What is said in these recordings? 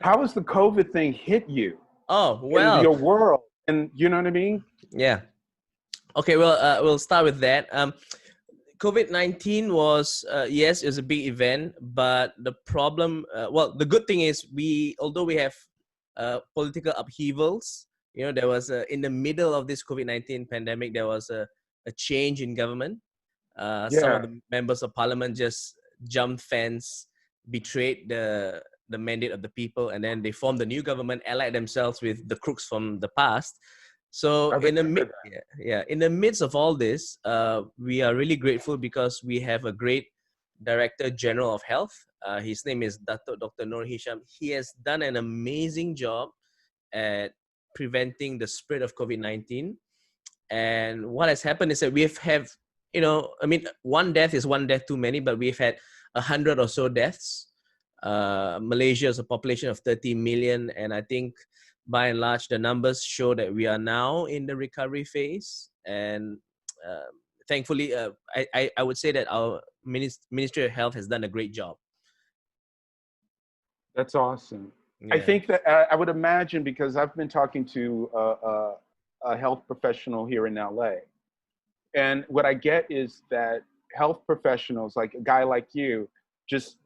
how has the COVID thing hit you Oh, in well, your world? And you know what I mean? yeah. Okay, well, we'll start with that. COVID-19 was, yes, it was a big event, but the problem, well, the good thing is although we have political upheavals, there was in the middle of this COVID-19 pandemic, there was a change in government. Some of Yeah. the members of parliament just jumped fence, betrayed the mandate of the people, and then they formed a new government, allied themselves with the crooks from the past. So I remember that. in the midst of all this, we are really grateful because we have a great Director General of Health. His name is Dr. Noor Hisham. He has done an amazing job at preventing the spread of COVID-19. And what has happened is that I mean, one death is one death too many, but we've had 100 or so deaths. Malaysia has a population of 30 million, and I think by and large the numbers show that we are now in the recovery phase. And thankfully, I would say that our Ministry of Health has done a great job. That's awesome. Yeah. I think that I would imagine, because I've been talking to a health professional here in LA, and what I get is that health professionals, like a guy like you, just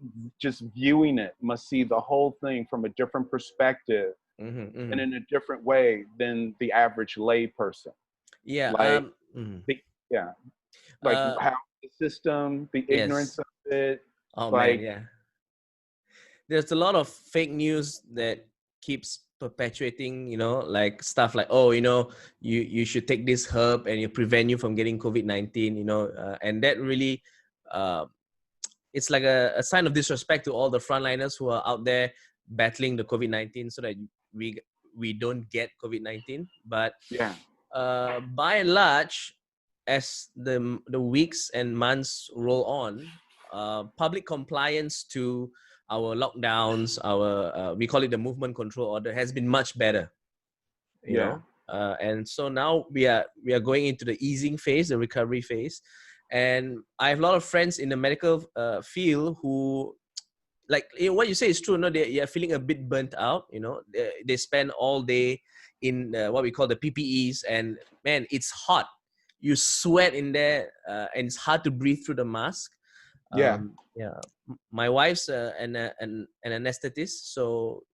viewing it, must see the whole thing from a different perspective and in a different way than the average lay person. Yeah. Like, like how the system, the ignorance Yes. of it. Oh like, man, yeah. There's a lot of fake news that keeps perpetuating, like stuff like, oh, you should take this herb and it prevent you from getting COVID-19, and that really, it's like a sign of disrespect to all the frontliners who are out there battling the COVID-19 so that we don't get COVID-19. But yeah, by and large, as the weeks and months roll on, public compliance to our lockdowns, our we call it the movement control order, has been much better. And so now we are going into the easing phase, the recovery phase. And I have a lot of friends in the medical field who, like, what you say is true. No, they are feeling a bit burnt out. They spend all day in what we call the PPEs, and man, it's hot. You sweat in there, and it's hard to breathe through the mask. yeah. My wife's an anesthetist, so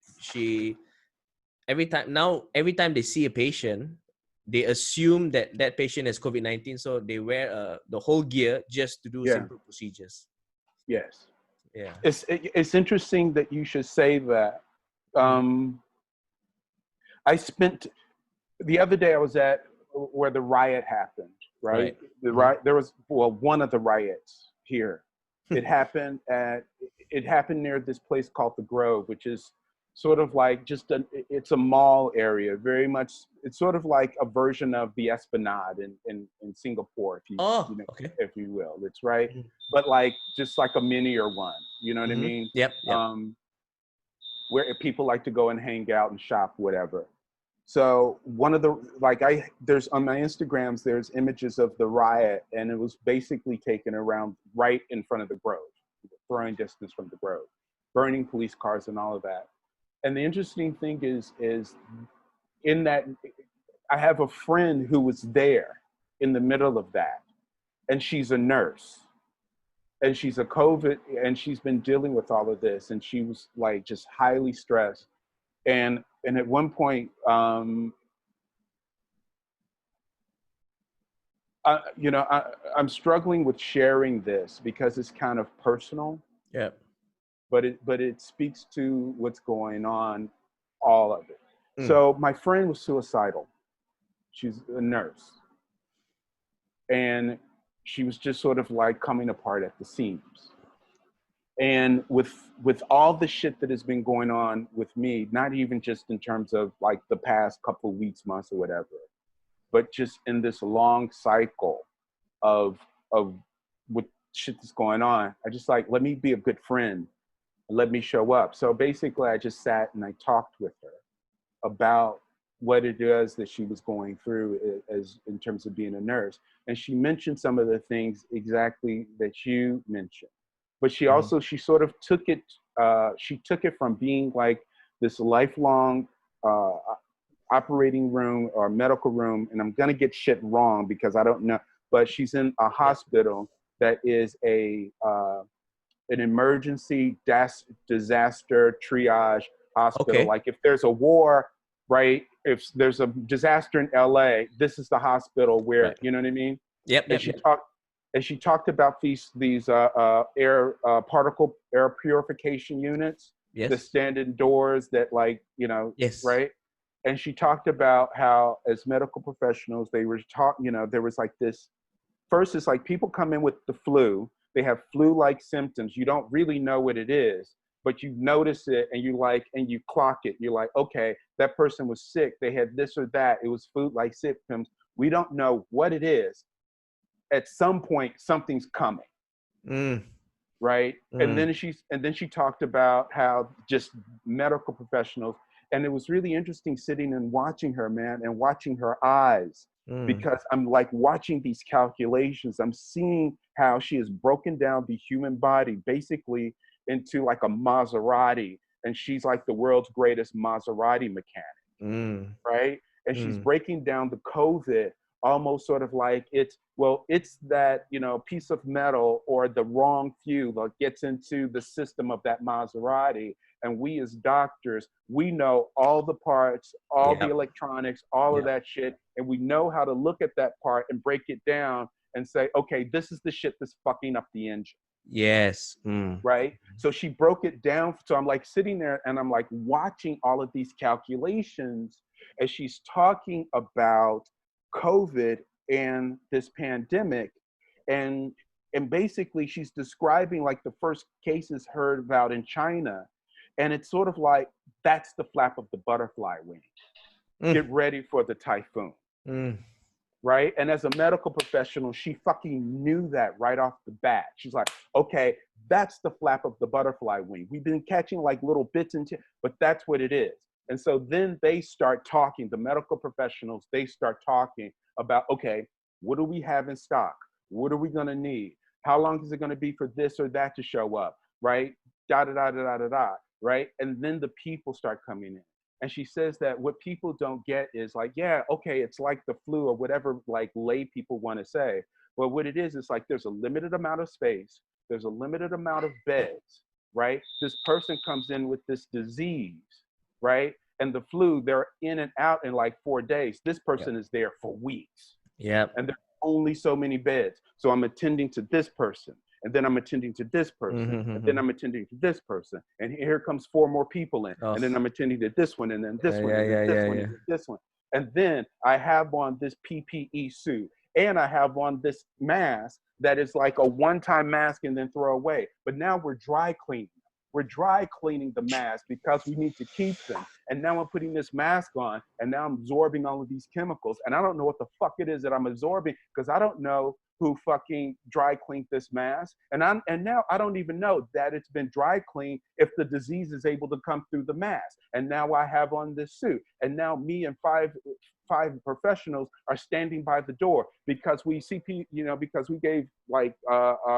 every time they see a patient, they assume that patient has COVID-19, so they wear the whole gear just to do simple procedures. Yes. Yeah. It's interesting that you should say that. I spent the other day, I was at where the riot happened, right? The riot, there was, one of the riots here. It happened near this place called the Grove, which is sort of like it's a mall area, very much. It's sort of like a version of the Esplanade in Singapore, if you will. It's right, but like just like a minier one. You know what I mean? Yep. Where people like to go and hang out and shop, whatever. So one of the, there's on my Instagrams, there's images of the riot, and it was basically taken around right in front of the Grove, throwing distance from the Grove, burning police cars and all of that. And the interesting thing is in that, I have a friend who was there in the middle of that, and she's a nurse, and she's a COVID, and she's been dealing with all of this, and she was like just highly stressed. And at one point, I'm struggling with sharing this because it's kind of personal. Yeah. But it speaks to what's going on, all of it. So my friend was suicidal. She's a nurse, and she was just sort of like coming apart at the seams. And with all the shit that has been going on with me, not even just in terms of like the past couple of weeks, months, or whatever, but just in this long cycle of what shit that's going on, I just like, let me be a good friend and let me show up. So basically, I just sat and I talked with her about what it is that she was going through as in terms of being a nurse. And she mentioned some of the things exactly that you mentioned. But she also, she sort of took it from being like this lifelong operating room or medical room, and I'm gonna get shit wrong because I don't know, but she's in a hospital that is an emergency disaster triage hospital. Okay. Like if there's a war, right? If there's a disaster in LA, this is the hospital where, Right. you know what I mean? Yep. And Yep. Yep. she talked about these air particle air purification units that Yes. stand indoors that, like, you know, Yes. right? And she talked about how as medical professionals they were taught, you know, there was like this. First, it's like people come in with the flu. They have flu-like symptoms. You don't really know what it is, but you notice it and you like, and you clock it. You're like, okay, that person was sick. They had this or that. It was flu-like symptoms. We don't know what it is. At some point, something's coming, Mm. right? And Mm. then she talked about how just medical professionals, and it was really interesting sitting and watching her, man, and watching her eyes, Mm. because I'm like watching these calculations. I'm seeing how she has broken down the human body basically into like a Maserati, and she's like the world's greatest Maserati mechanic, Mm. right? And she's Mm. breaking down the COVID almost sort of like it's, well, it's that, you know, piece of metal or the wrong fuel that gets into the system of that Maserati. And we as doctors, we know all the parts, all the Yep. electronics, all of Yep. that shit. And we know how to look at that part and break it down and say, okay, this is the shit that's fucking up the engine. Yes. Mm. Right? So she broke it down. So I'm like sitting there and I'm like watching all of these calculations as she's talking about COVID and this pandemic. And and basically she's describing like the first cases heard about in China. And it's sort of like that's the flap of the butterfly wing. Mm. Get ready for the typhoon. Mm. Right? And as a medical professional, she fucking knew that right off the bat. She's like, okay, that's the flap of the butterfly wing. We've been catching like little bits and but that's what it is. And so then they start talking, the medical professionals, they start talking about, okay, what do we have in stock? What are we gonna need? How long is it gonna be for this or that to show up? Right? Da da da da da da da. Right? And then the people start coming in. And she says that what people don't get is like, yeah, okay, it's like the flu or whatever like lay people want to say. But what it is like there's a limited amount of space, there's a limited amount of beds, right? This person comes in with this disease, right? And the flu, they're in and out in like 4 days. This Yep. person is there for weeks. Yep. And there's only so many beds. So I'm attending to this person, and then I'm attending to this person, Mm-hmm. and then Mm-hmm. I'm attending to this person, and here comes 4 more people in, Oh. and then I'm attending to this one, and then this Yeah. one, Yeah. and then Yeah. this Yeah. one, Yeah. and then this one. And then I have on this PPE suit, and I have on this mask that is like a one-time mask and then throw away. But now we're dry cleaning. We're dry cleaning the mask because we need to keep them. And now I'm putting this mask on, and now I'm absorbing all of these chemicals. And I don't know what the fuck it is that I'm absorbing because I don't know who fucking dry cleaned this mask. And now I don't even know that it's been dry cleaned if the disease is able to come through the mask. And now I have on this suit. And now me and five professionals are standing by the door because we CP, you know, because we gave like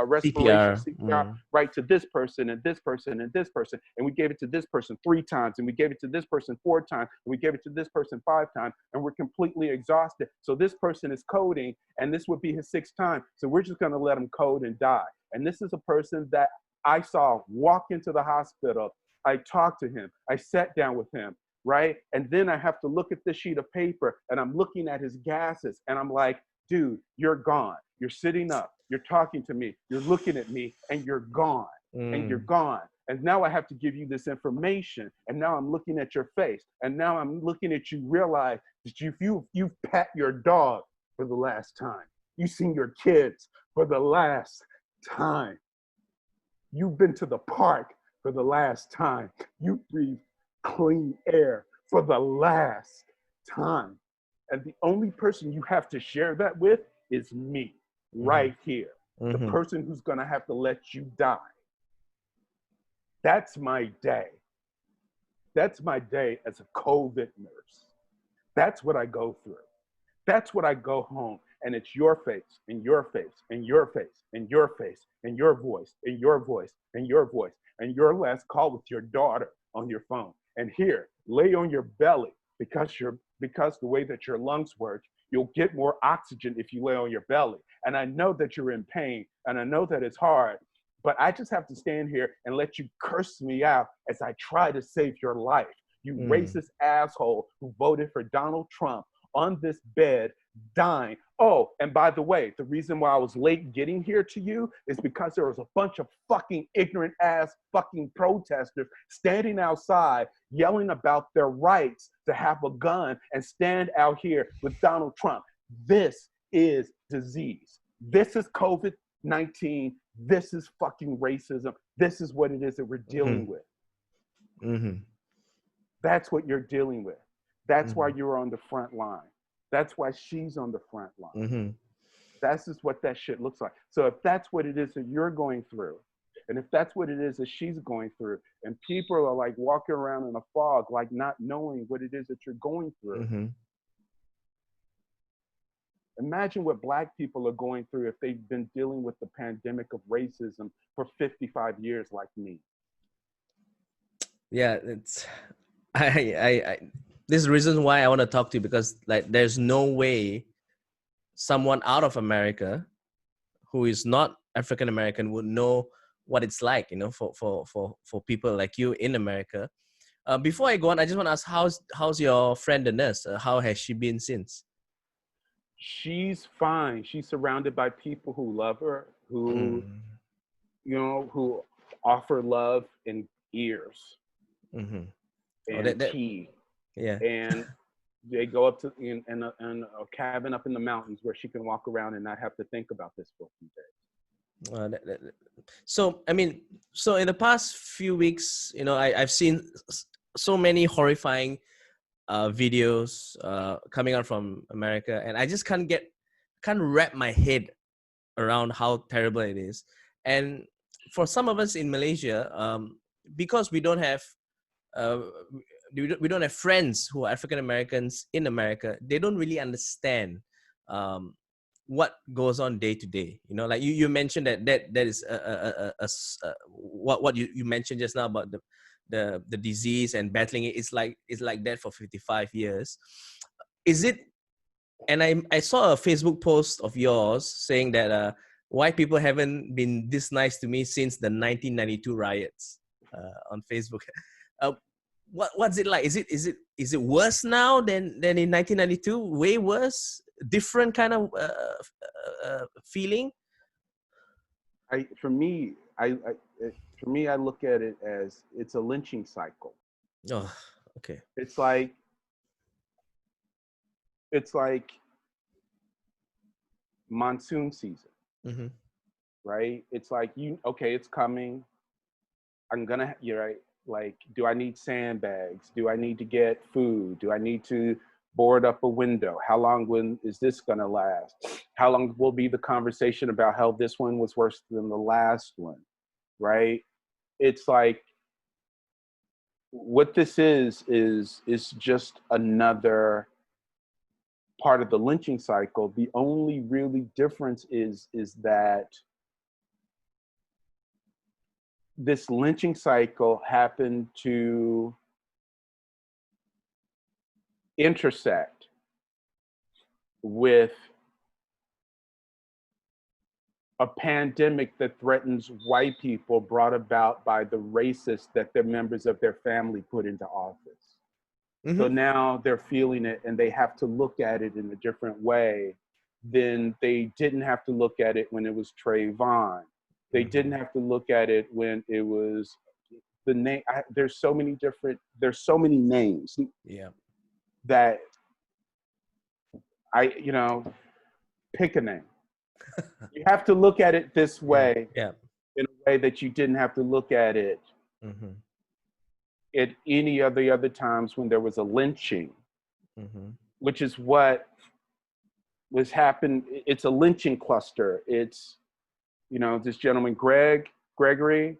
respiration CPR. CPR Mm. right to this person and this person and this person, and we gave it to this person 3 times, and we gave it to this person 4 times, and we gave it to this person 5 times, and we're completely exhausted. So this person is coding, and this would be his 6th time. So we're just going to let him code and die. And this is a person that I saw walk into the hospital. I talked to him. I sat down with him. Right? And then I have to look at this sheet of paper and I'm looking at his gases and I'm like, dude, you're gone. You're sitting up. You're talking to me. You're looking at me and you're gone. And you're Mm. gone. And now I have to give you this information. And now I'm looking at your face. And now I'm looking at you, realize that you've pet your dog for the last time. You've seen your kids for the last time. You've been to the park for the last time. You breathe clean air for the last time. And the only person you have to share that with is me, Mm-hmm. right here. The Mm-hmm. person who's going to have to let you die. That's my day. That's my day as a COVID nurse. That's what I go through. That's what I go home. And it's your face, and your face, and your face, and your face, and your voice, and your voice, and your voice, and your last call with your daughter on your phone. and here, lay on your belly because the way that your lungs work, you'll get more oxygen if you lay on your belly. And I know that you're in pain, and I know that it's hard, but I just have to stand here and let you curse me out as I try to save your life. You racist asshole who voted for Donald Trump on this bed, dying. Oh, and by the way, the reason why I was late getting here to you is because there was a bunch of fucking ignorant ass fucking protesters standing outside yelling about their rights to have a gun and stand out here with Donald Trump. This is disease. This is COVID-19. This is fucking racism. This is what it is that we're dealing with. That's what you're dealing with. That's why you're on the front line. That's why she's on the front line. That's just what that shit looks like. So if that's what it is that you're going through, and if that's what it is that she's going through, and people are like walking around in a fog, like not knowing what it is that you're going through, imagine what Black people are going through if they've been dealing with the pandemic of racism for 55 years like me. Yeah, it's this is the reason why I want to talk to you, because like there's no way someone out of America who is not African American would know what it's like, you know, for people like you in America. Before I go on, I just want to ask, how's your friend the nurse? How has she been since? She's fine. She's surrounded by people who love her, who you know, who offer love in ears and tea. Yeah. And they go up to in a cabin up in the mountains where she can walk around and not have to think about this for a few days. So I mean, so in the past few weeks, you know, I've seen so many horrifying videos coming out from America, and I just can't wrap my head around how terrible it is. And for some of us in Malaysia, because we don't have we don't have friends who are African Americans in America, they don't really understand what goes on day to day. You know, like you mentioned that is what you mentioned just now about the disease and battling it. It's like that for 55 years. Is it? And I saw a Facebook post of yours saying that why people haven't been this nice to me since the 1992 riots on Facebook. What's it like? Is it worse now than in 1992? Way worse? Different kind of feeling? For me, I look at it as it's a lynching cycle. Oh, okay. It's like monsoon season, right? It's like it's coming. You're right. Like, do I need sandbags? Do I need to get food? Do I need to board up a window? How long is this gonna last? How long will be the conversation about how this one was worse than the last one, right? It's like, what this is just another part of the lynching cycle. The only really difference is that this lynching cycle happened to intersect with a pandemic that threatens white people, brought about by the racists that the members of their family put into office. So now they're feeling it, and they have to look at it in a different way than they didn't have to look at it when it was Trayvon. They didn't have to look at it when it was the name. There's so many names. Yeah. That pick a name. You have to look at it this way. Yeah. In a way that you didn't have to look at it at any of the other times when there was a lynching, which is what was happened. It's a lynching cluster. It's, this gentleman, Gregory,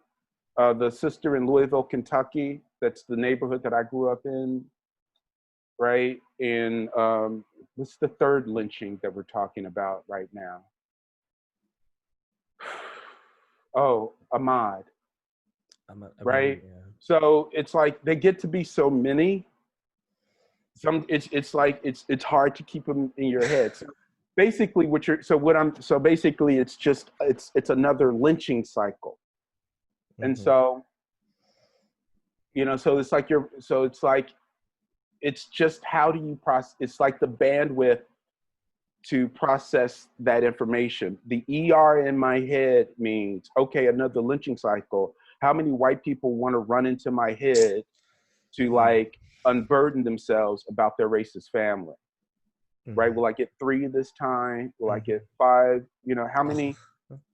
the sister in Louisville, Kentucky. That's the neighborhood that I grew up in, right? And what's the third lynching that we're talking about right now? Oh, Ahmaud, right? So it's like they get to be so many. It's like it's hard to keep them in your head. So basically, basically it's just it's another lynching cycle. And so so it's like it's just how do you process? It's like the bandwidth to process that information. The ER in my head means, okay, another lynching cycle. How many white people want to run into my head to like unburden themselves about their racist family? Right? Will I get 3 this time? Will I get 5? How many?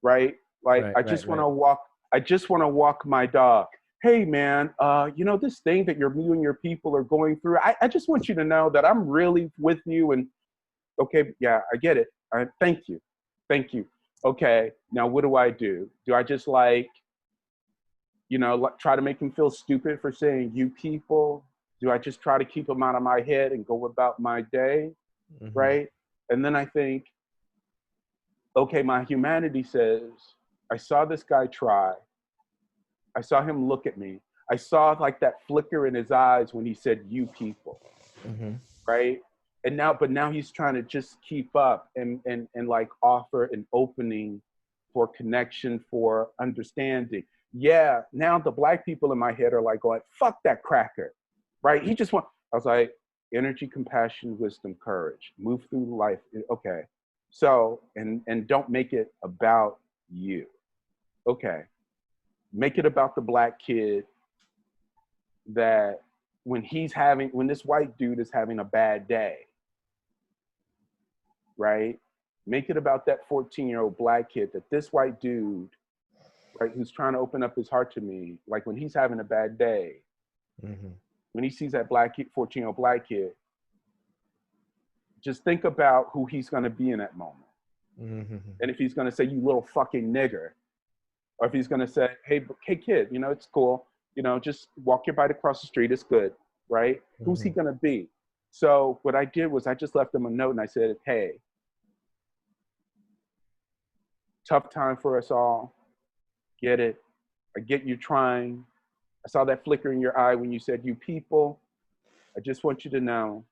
Right? Like I just want to walk my dog. Hey man, this thing that you and your people are going through, I just want you to know that I'm really with you. And okay, yeah, I get it. Thank you. Okay, now what do I do? Do I just try to make him feel stupid for saying you people? Do I just try to keep him out of my head and go about my day? Right? And then I think, okay, my humanity says, I saw this guy try. I saw him look at me. I saw like that flicker in his eyes when he said you people. Right? And now he's trying to just keep up and like offer an opening for connection, for understanding. Yeah, now the black people in my head are like going, fuck that cracker, right? I was like, energy, compassion, wisdom, courage, move through life. Okay, so, and don't make it about you. Okay, make it about the black kid that when this white dude is having a bad day, right? Make it about that 14-year-old black kid that this white dude, right, who's trying to open up his heart to me, like when he's having a bad day, when he sees that 14-year-old black kid, just think about who he's going to be in that moment. And if he's going to say, you little fucking nigger, or if he's going to say, hey kid, it's cool, just walk your bike across the street, it's good, right? Who's he going to be? So what I did was I just left him a note and I said, hey, tough time for us all. Get it. I get you trying. I saw that flicker in your eye when you said, you people. I just want you to know,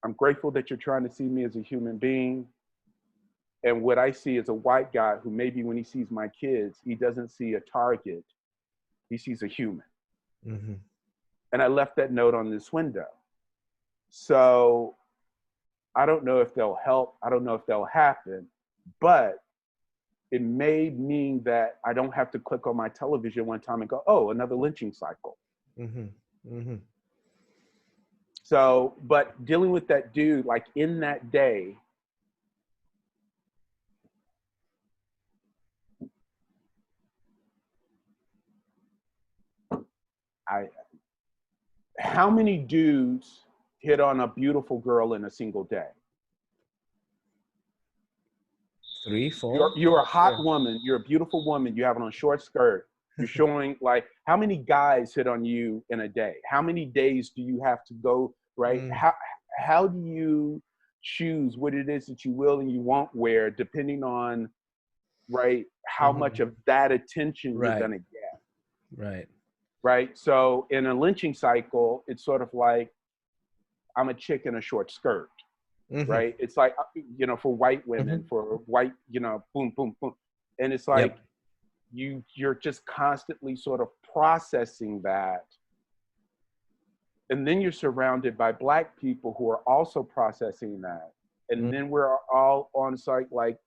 I'm grateful that you're trying to see me as a human being. And what I see is a white guy who maybe when he sees my kids, he doesn't see a target. He sees a human. And I left that note on this window. So I don't know if they'll help. I don't know if they'll happen, but it may mean that I don't have to click on my television one time and go, oh, another lynching cycle. So, but dealing with that dude, like in that day, how many dudes hit on a beautiful girl in a single day? 3, 4. You're a hot woman. You're a beautiful woman. You have on a short skirt. You're showing like how many guys hit on you in a day? How many days do you have to go, right? How do you choose what it is that you will and you won't wear depending on, right, how much of that attention you're gonna get? Right. So in a lynching cycle, it's sort of like I'm a chick in a short skirt. Right? It's like, for white women, for white, boom, boom, boom. And it's like, you're just constantly sort of processing that. And then you're surrounded by black people who are also processing that. And then we're all on site, like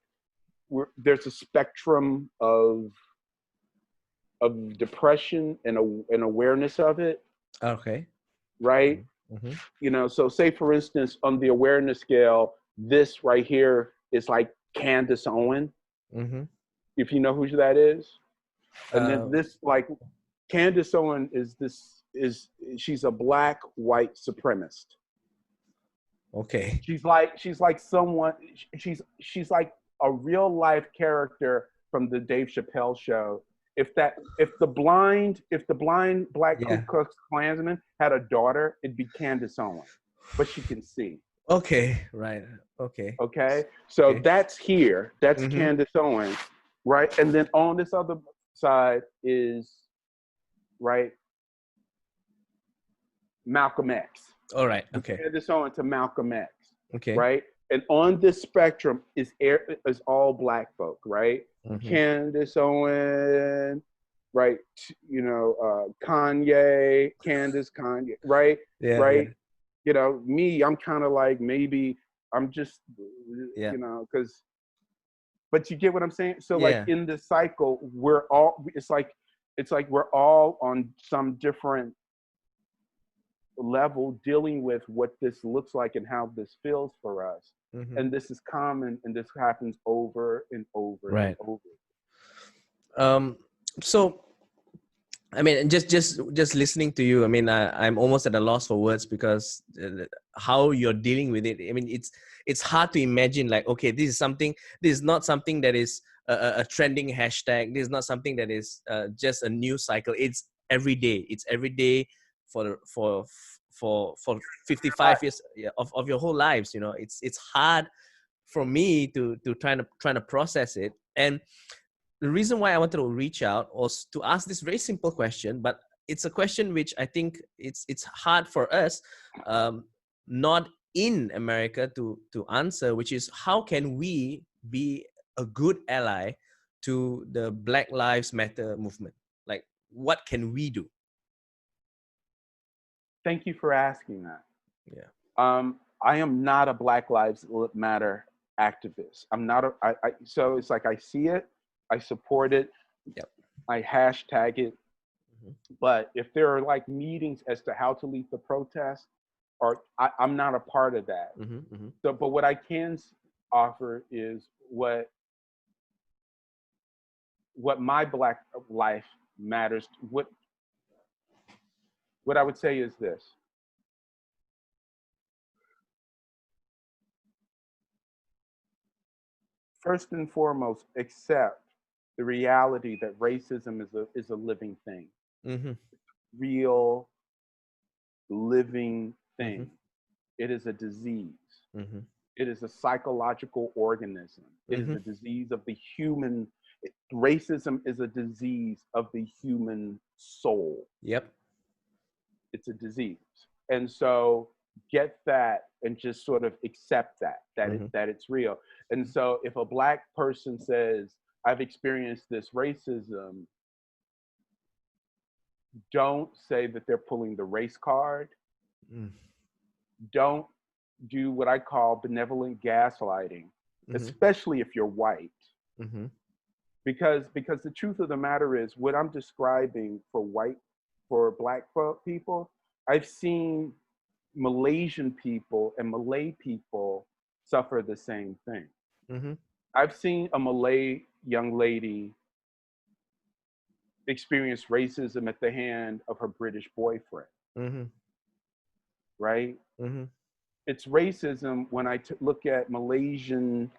there's a spectrum of depression and awareness of it. Okay. Right? So say for instance, on the awareness scale, this right here is like Candace Owen, if you know who that is. And then this, like Candace Owen she's a black white supremacist. Okay. She's like a real life character from the Dave Chappelle show. If the blind black Ku Klux Klansman had a daughter, it'd be Candace Owen, but she can see. Okay, right. Okay. Okay, so that's here. That's Candace Owen, right? And then on this other side is, right, Malcolm X. All right. From Okay. Candace Owen to Malcolm X. Okay. Right? And on this spectrum is all black folk, right? Mm-hmm. Candace Owen, right? Kanye, Kanye, right? Yeah. Right? Yeah. You know, me, I'm kind of like, maybe I'm just, Yeah. because, but you get what I'm saying? So like Yeah. in this cycle, it's like we're all on some different level dealing with what this looks like and how this feels for us. Mm-hmm. And this is common, and this happens over and over and Right. over. So I mean, just listening to you, I mean, I'm almost at a loss for words because how you're dealing with it. I mean, it's hard to imagine like, okay, this is not something that is a trending hashtag. This is not something that is just a news cycle. It's every day. It's every day for 55 years of your whole lives. You know, it's hard for me to trying to process it. And the reason why I wanted to reach out was to ask this very simple question, but it's a question which I think it's hard for us, not in America, to answer, which is how can we be a good ally to the Black Lives Matter movement? Like, what can we do? Thank you for asking that. Yeah. I am not a Black Lives Matter activist. I'm not so it's like I see it, I support it, Yep. I hashtag it. Mm-hmm. But if there are like meetings as to how to lead the protest, or I'm not a part of that. Mm-hmm. Mm-hmm. So, but what I can offer is what my Black life matters. What I would say is this: first and foremost, accept the reality that racism is a living thing, Mm-hmm. real, living thing. Mm-hmm. It is a disease. Mm-hmm. It is a psychological organism. It is Mm-hmm. a disease of the human. Racism is a disease of the human soul. Yep. It's a disease, and so get that and just sort of accept that Mm-hmm. that it's real. And so if a Black person says, "I've experienced this racism," don't say that they're pulling the race card. Mm-hmm. Don't do what I call benevolent gaslighting, Mm-hmm. especially if you're white. Mm-hmm. Because the truth of the matter is, what I'm describing for Black people, I've seen Malaysian people and Malay people suffer the same thing. Mm-hmm. I've seen a Malay young lady experience racism at the hand of her British boyfriend. Mm-hmm. Right? Mm-hmm. It's racism when I look at Malaysian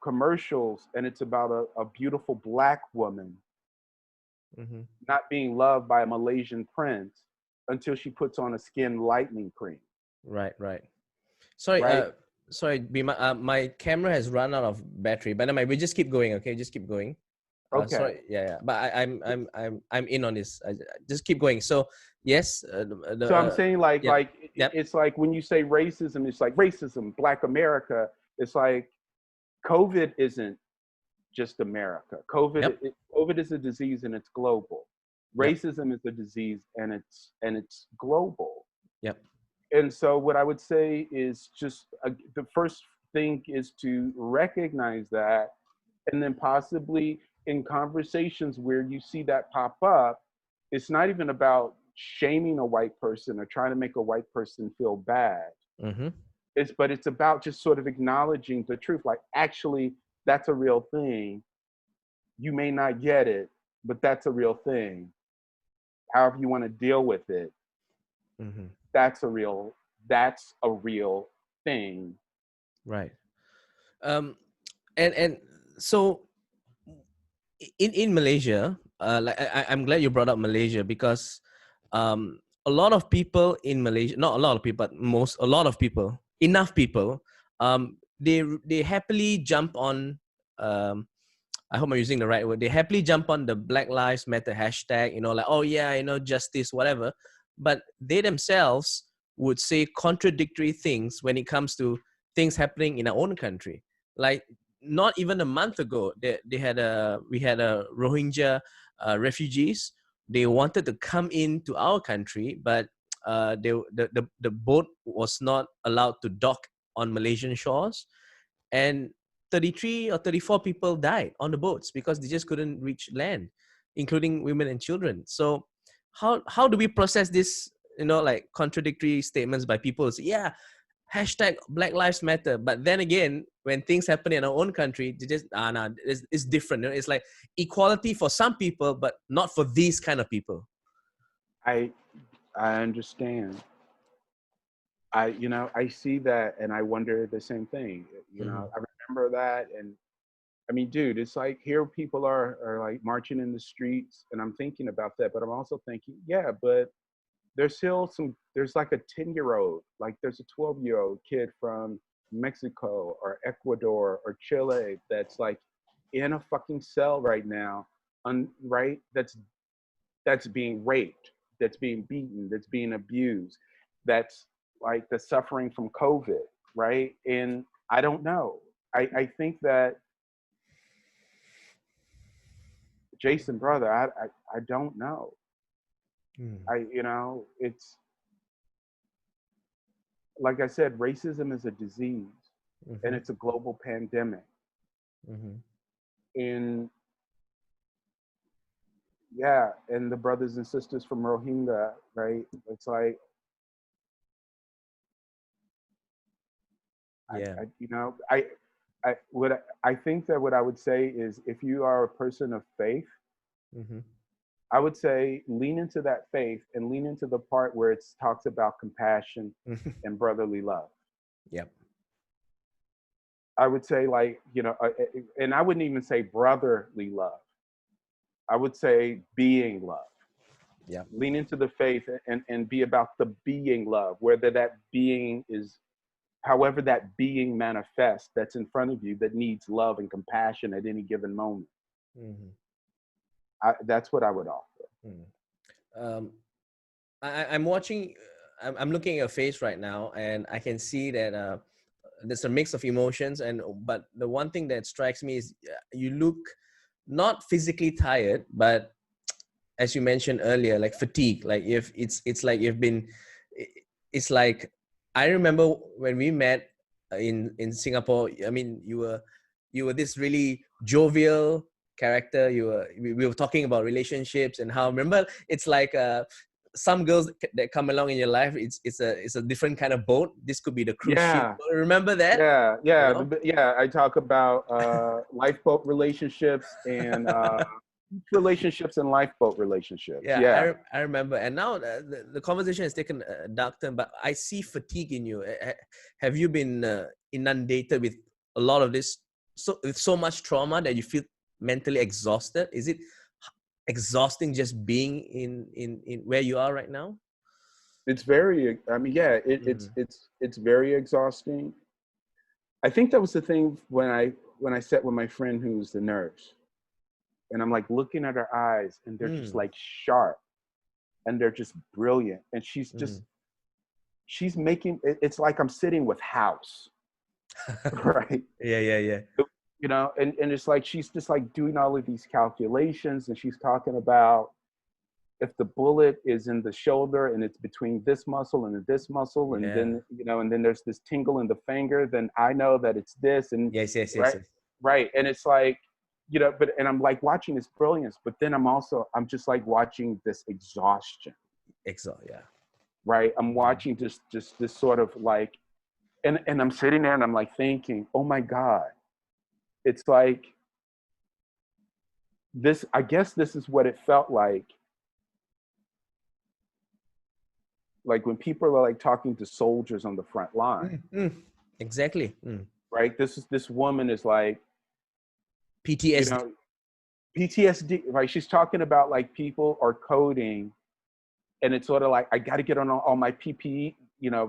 commercials, and it's about a beautiful Black woman Mm-hmm. not being loved by a Malaysian prince until she puts on a skin lightening cream. Right. Sorry, Right? sorry, B.Mark, my camera has run out of battery, but anyway, we just keep going. Okay, just keep going. Okay. Sorry, yeah. But I'm in on this. Just keep going. So yes, So I'm saying like Yep. it's like when you say racism, it's like racism, Black America. It's like COVID isn't just America. COVID is a disease and it's global. Racism is a disease and it's global. Yep. And so what I would say is just the first thing is to recognize that, and then possibly in conversations where you see that pop up, it's not even about shaming a white person or trying to make a white person feel bad. Mm-hmm. But it's about just sort of acknowledging the truth. Like, actually, that's a real thing. You may not get it, but that's a real thing. However you want to deal with it, Mm-hmm. that's a real thing. Right. And so in Malaysia, like I'm glad you brought up Malaysia because a lot of people in Malaysia, not a lot of people, but a lot of people, enough people, they happily jump on I hope I'm using the right word. They happily jump on the Black Lives Matter hashtag, like, oh yeah, justice, whatever. But they themselves would say contradictory things when it comes to things happening in our own country. Like not even a month ago, we had a Rohingya refugees. They wanted to come into our country, but the boat was not allowed to dock on Malaysian shores, and 33 or 34 people died on the boats because they just couldn't reach land, including women and children. So how do we process this, like contradictory statements by people who say, yeah, hashtag Black Lives Matter, but then again, when things happen in our own country, they just it's different. It's like equality for some people, but not for these kind of people. I understand. I see that and I wonder the same thing. I remember that, and I mean, dude, it's like here people are like marching in the streets, and I'm thinking about that, but I'm also thinking, yeah, but there's like a 10-year-old, like there's a 12-year-old kid from Mexico or Ecuador or Chile that's like in a fucking cell right now, right? That's being raped, that's being beaten, that's being abused, that's like the suffering from COVID, right? And I don't know. I think that Jason, brother, I don't know. It's like I said, racism is a disease, and it's a global pandemic. And yeah, and the brothers and sisters from Rohingya, right? It's like, Yeah. I think that what I would say is, if you are a person of faith, I would say lean into that faith and lean into the part where it talks about compassion and brotherly love. Yep. I would say, like, and I wouldn't even say brotherly love. I would say being love. Yeah. Lean into the faith and be about the being love, whether that being is, however that being manifests, that's in front of you, that needs love and compassion at any given moment. That's what I would offer. I'm watching, I'm looking at your face right now, and I can see that there's a mix of emotions, but the one thing that strikes me is you look not physically tired, but as you mentioned earlier, like fatigue. Like if it's like you've been, it's like, I remember when we met in Singapore. I mean, you were this really jovial character. We were talking about relationships and how, remember, it's like some girls that come along in your life, it's a different kind of boat. This could be the cruise ship. Remember that? Yeah. I talk about lifeboat relationships and relationships and lifeboat relationships. Yeah. I remember. And now the conversation has taken a dark turn, but I see fatigue in you. Have you been inundated with a lot of this, with so much trauma that you feel mentally exhausted? Is it exhausting just being in where you are right now? It's very, I mean, yeah, it's very exhausting. I think that was the thing when I sat with my friend who's the nurse, and I'm like looking at her eyes, and they're just like sharp, and they're just brilliant, and she's just she's making it's like I'm sitting with House, right? Yeah. And it's like she's just like doing all of these calculations, and she's talking about, if the bullet is in the shoulder and it's between this muscle and this muscle, and then and then there's this tingle in the finger, then I know that it's this. And yes. Right. And it's like, and I'm like watching this brilliance, but then I'm just like watching this exhaustion. Yeah. Right. I'm watching just this sort of like, and I'm sitting there and I'm like thinking, oh my God, it's like this, I guess this is what it felt like when people are like talking to soldiers on the front line. Exactly. Right. This woman is like PTSD. PTSD, right? She's talking about like people are coding, and it's sort of like, I got to get on all my PPE,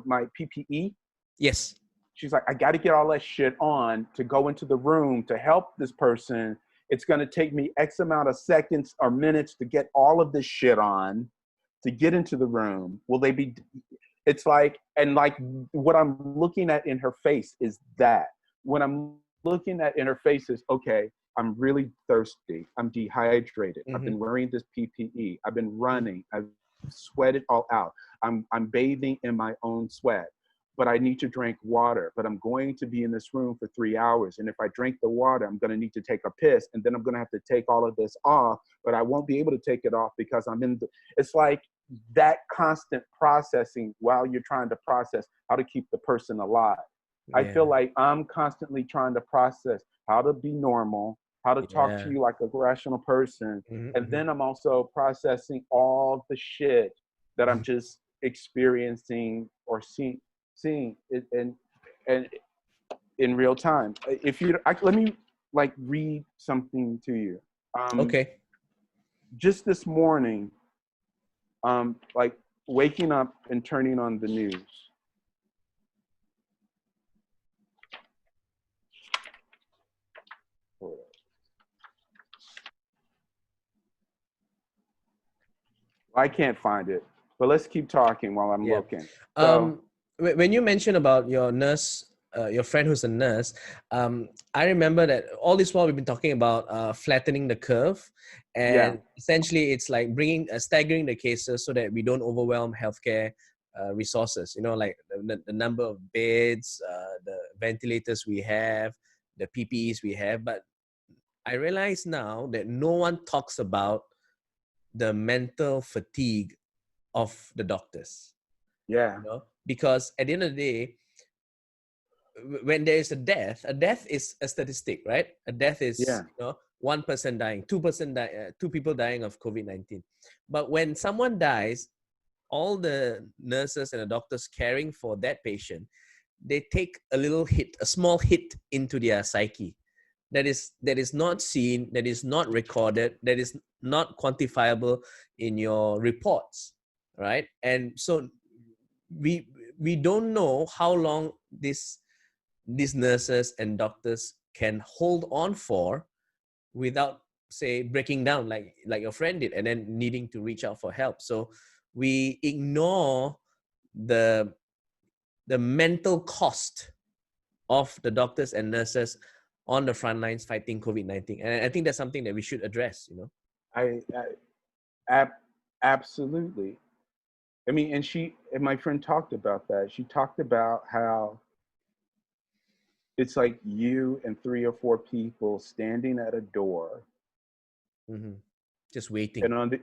my PPE. Yes. She's like, I got to get all that shit on to go into the room to help this person. It's going to take me X amount of seconds or minutes to get all of this shit on, to get into the room. Will they be, it's like, and like what I'm looking at in her face is that. When I'm looking at in her face is, okay, I'm really thirsty. I'm dehydrated. I've been wearing this PPE. I've been running. I've sweated all out. I'm bathing in my own sweat, but I need to drink water. But I'm going to be in this room for 3 hours. And if I drink the water, I'm going to need to take a piss. And then I'm going to have to take all of this off, but I won't be able to take it off because I'm in the, it's like that constant processing while you're trying to process how to keep the person alive. Yeah. I feel like I'm constantly trying to process how to be normal, how to talk to you like a rational person. And then I'm also processing all the shit that I'm just experiencing or seeing it and in real time. If you, let me like read something to you. Okay. Just this morning, like waking up and turning on the news. I can't find it, but let's keep talking while I'm looking. So, when you mentioned about your nurse, your friend who's a nurse, I remember that all this while we've been talking about flattening the curve, and essentially it's like bringing, staggering the cases so that we don't overwhelm healthcare resources. You know, like the number of beds, the ventilators we have, the PPEs we have. But I realize now that no one talks about the mental fatigue of the doctors. Yeah. You know? Because at the end of the day, when there is a death is a statistic, right? A death is, you know, one person dying, two people dying of COVID-19. But when someone dies, all the nurses and the doctors caring for that patient, they take a little hit, a small hit into their psyche. That is not seen, that is not recorded, that is not quantifiable in your reports, right? And so we don't know how long these nurses and doctors can hold on for without, say, breaking down like your friend did, and then needing to reach out for help. So we ignore the mental cost of the doctors and nurses on the front lines fighting COVID-19. And I think that's something that we should address, you know? Absolutely. I mean, and my friend talked about that. She talked about how it's like you and 3 or 4 people standing at a door. Just waiting. And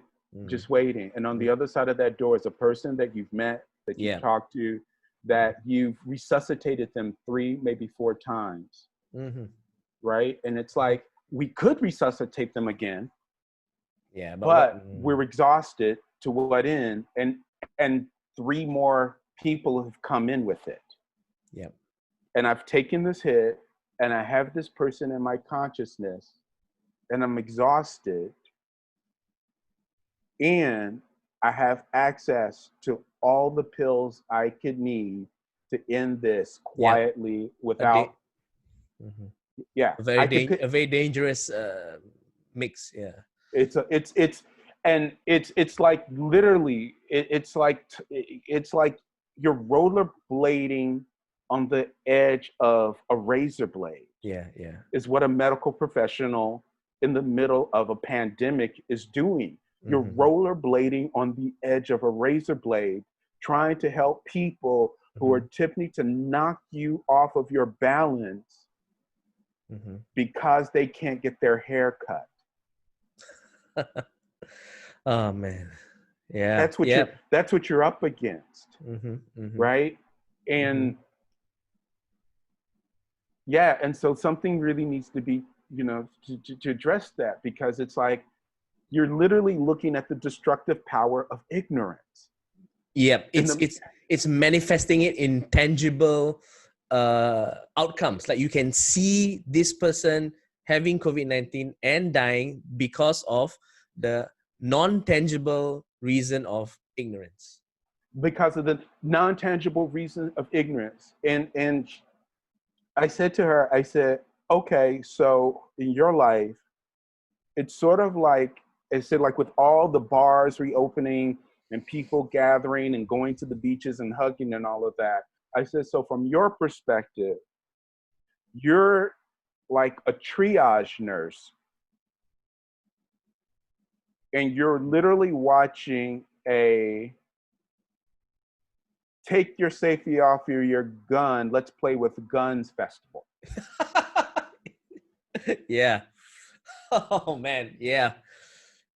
just waiting. And on the other side of that door is a person that you've met, that you've talked to, that you've resuscitated them 3, maybe 4 times. Right? And it's like, we could resuscitate them again. Yeah, but we're exhausted to what end, and 3 more people have come in with it. Yeah. And I've taken this hit, and I have this person in my consciousness, and I'm exhausted, and I have access to all the pills I could need to end this quietly without. A very dangerous mix. Yeah. It's like literally it's like you're rollerblading on the edge of a razor blade. Yeah. Is what a medical professional in the middle of a pandemic is doing. You're rollerblading on the edge of a razor blade, trying to help people who are tipping to knock you off of your balance because they can't get their hair cut. Oh man, yeah. That's what you're up against, right? And and so something really needs to be, you know, to address that, because it's like you're literally looking at the destructive power of ignorance. Yeah, it's manifesting it in tangible outcomes. Like you can see this person having COVID-19 and dying because of the non-tangible reason of ignorance. Because of the non-tangible reason of ignorance. And I said to her, I said, okay, so in your life, it's sort of like, I said, like with all the bars reopening and people gathering and going to the beaches and hugging and all of that. I said, so from your perspective, you're like a triage nurse, and you're literally watching a take your safety off your gun, let's play with guns festival. Yeah. Oh man. Yeah.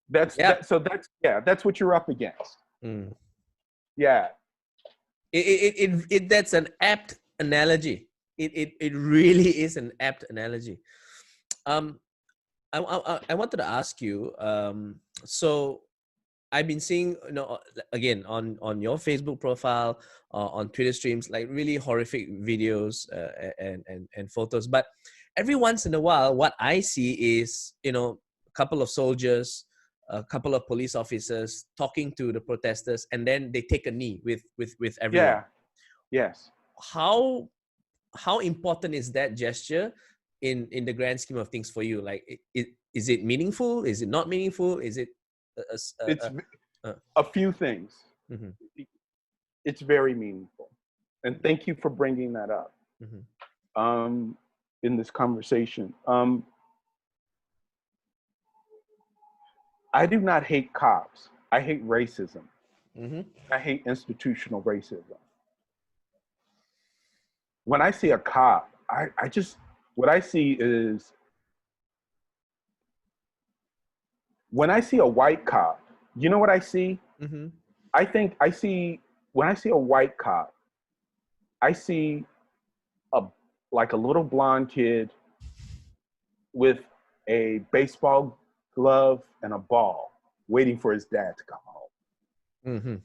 That's Yeah. that, so that's yeah, that's what you're up against. Mm. Yeah. That's an apt analogy. It really is an apt analogy. Um, I wanted to ask you. So I've been seeing, again on your Facebook profile, on Twitter streams, like really horrific videos and photos. But every once in a while, what I see is, a couple of soldiers, a couple of police officers talking to the protesters, and then they take a knee with everyone. Yeah. Yes. How important is that gesture in the grand scheme of things for you? Like, is it meaningful? Is it not meaningful? Is it It's a few things. mm-hmm. It's very meaningful, and thank you for bringing that up in this conversation. I do not hate cops. I hate racism. I hate institutional racism. When I see a cop, I just, what I see is, when I see a white cop, you know what I see? I think I see, when I see a white cop, I see like a little blonde kid with a baseball glove and a ball waiting for his dad to come home.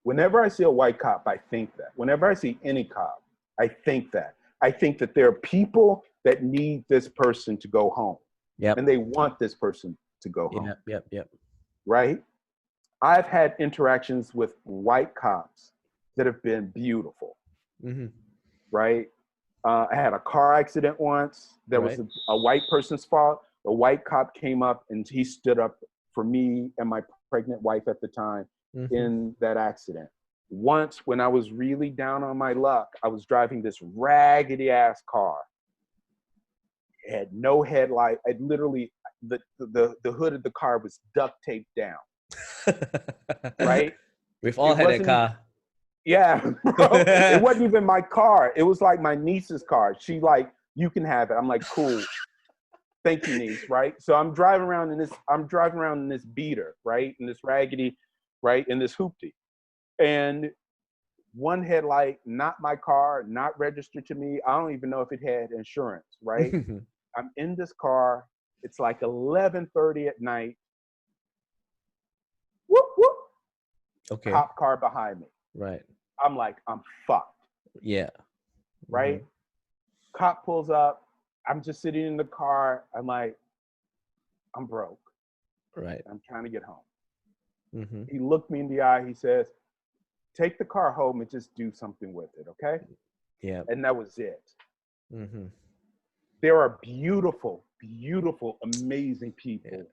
Whenever I see a white cop, I think that. Whenever I see any cop, I think that. I think that there are people that need this person to go home. Yep. And they want this person to go home. Yep. Right? I've had interactions with white cops that have been beautiful. Right? I had a car accident once that was a white person's fault. A white cop came up and he stood up for me and my pregnant wife at the time in that accident. Once, when I was really down on my luck, I was driving this raggedy ass car. It had no headlight. I literally, the hood of the car was duct taped down. Right? We've all had a car. Yeah, bro. It wasn't even my car. It was like my niece's car. She like, you can have it. I'm like, cool. Thank you, niece. Right? So I'm driving around in this beater, right? In this raggedy, right? In this hoopty. And one headlight, not my car, not registered to me. I don't even know if it had insurance, right? I'm in this car. It's like 11:30 at night. Whoop, whoop. Okay. Cop car behind me. Right. I'm like, I'm fucked. Yeah. Right? Cop pulls up. I'm just sitting in the car. I'm like, I'm broke. Right. I'm trying to get home. He looked me in the eye. He says, take the car home and just do something with it, okay? Yeah. And that was it. There are beautiful, beautiful, amazing people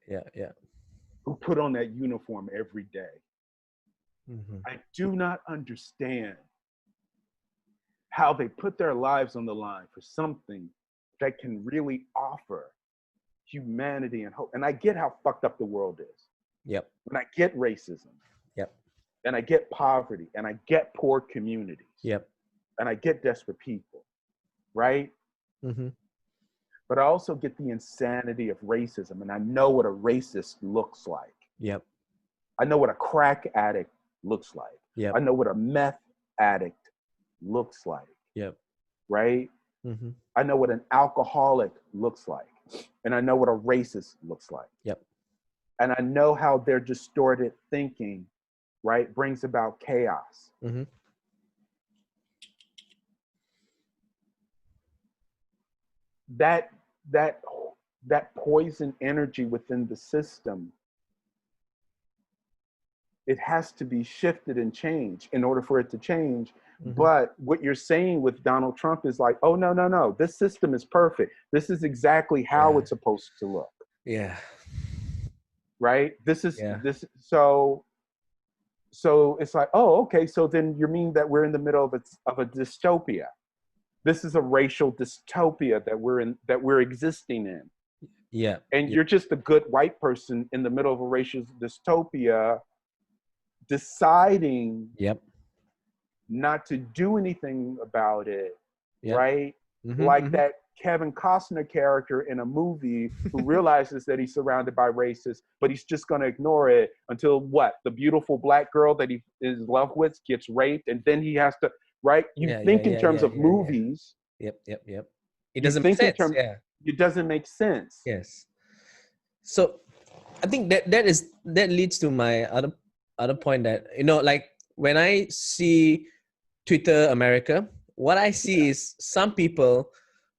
who put on that uniform every day. I do not understand how they put their lives on the line for something that can really offer humanity and hope. And I get how fucked up the world is. Yep. When I get racism. Yep. And I get poverty, and I get poor communities. Yep. And I get desperate people, right? But I also get the insanity of racism, and I know what a racist looks like. Yep. I know what a crack addict looks like. Yep. I know what a meth addict looks like. Yep. Right? I know what an alcoholic looks like. And I know what a racist looks like. Yep. And I know how their distorted thinking, right, brings about chaos. That poison energy within the system, it has to be shifted and changed in order for it to change. But what you're saying with Donald Trump is like, oh, no. This system is perfect. This is exactly how it's supposed to look. Yeah. right? Yeah. So it's like, oh, okay, so then you mean that we're in the middle of a dystopia. This is a racial dystopia that we're existing in. Yeah. And Yeah. you're just a good white person in the middle of a racial dystopia deciding Yep. not to do anything about it, Yep. right? Mm-hmm, Like mm-hmm. that Kevin Costner character in a movie who realizes that he's surrounded by racists, but he's just going to ignore it until what? The beautiful black girl that he is in love with gets raped, and then he has to, right? You Yeah. Yeah. think in Yeah. terms Yeah. of Yeah. Yeah. movies, Yep. Yep. Yep. It you doesn't make think in sense. terms, Yeah. it doesn't make sense. Yes. So I think that leads to my other point that, like when I see Twitter America, what I see is some people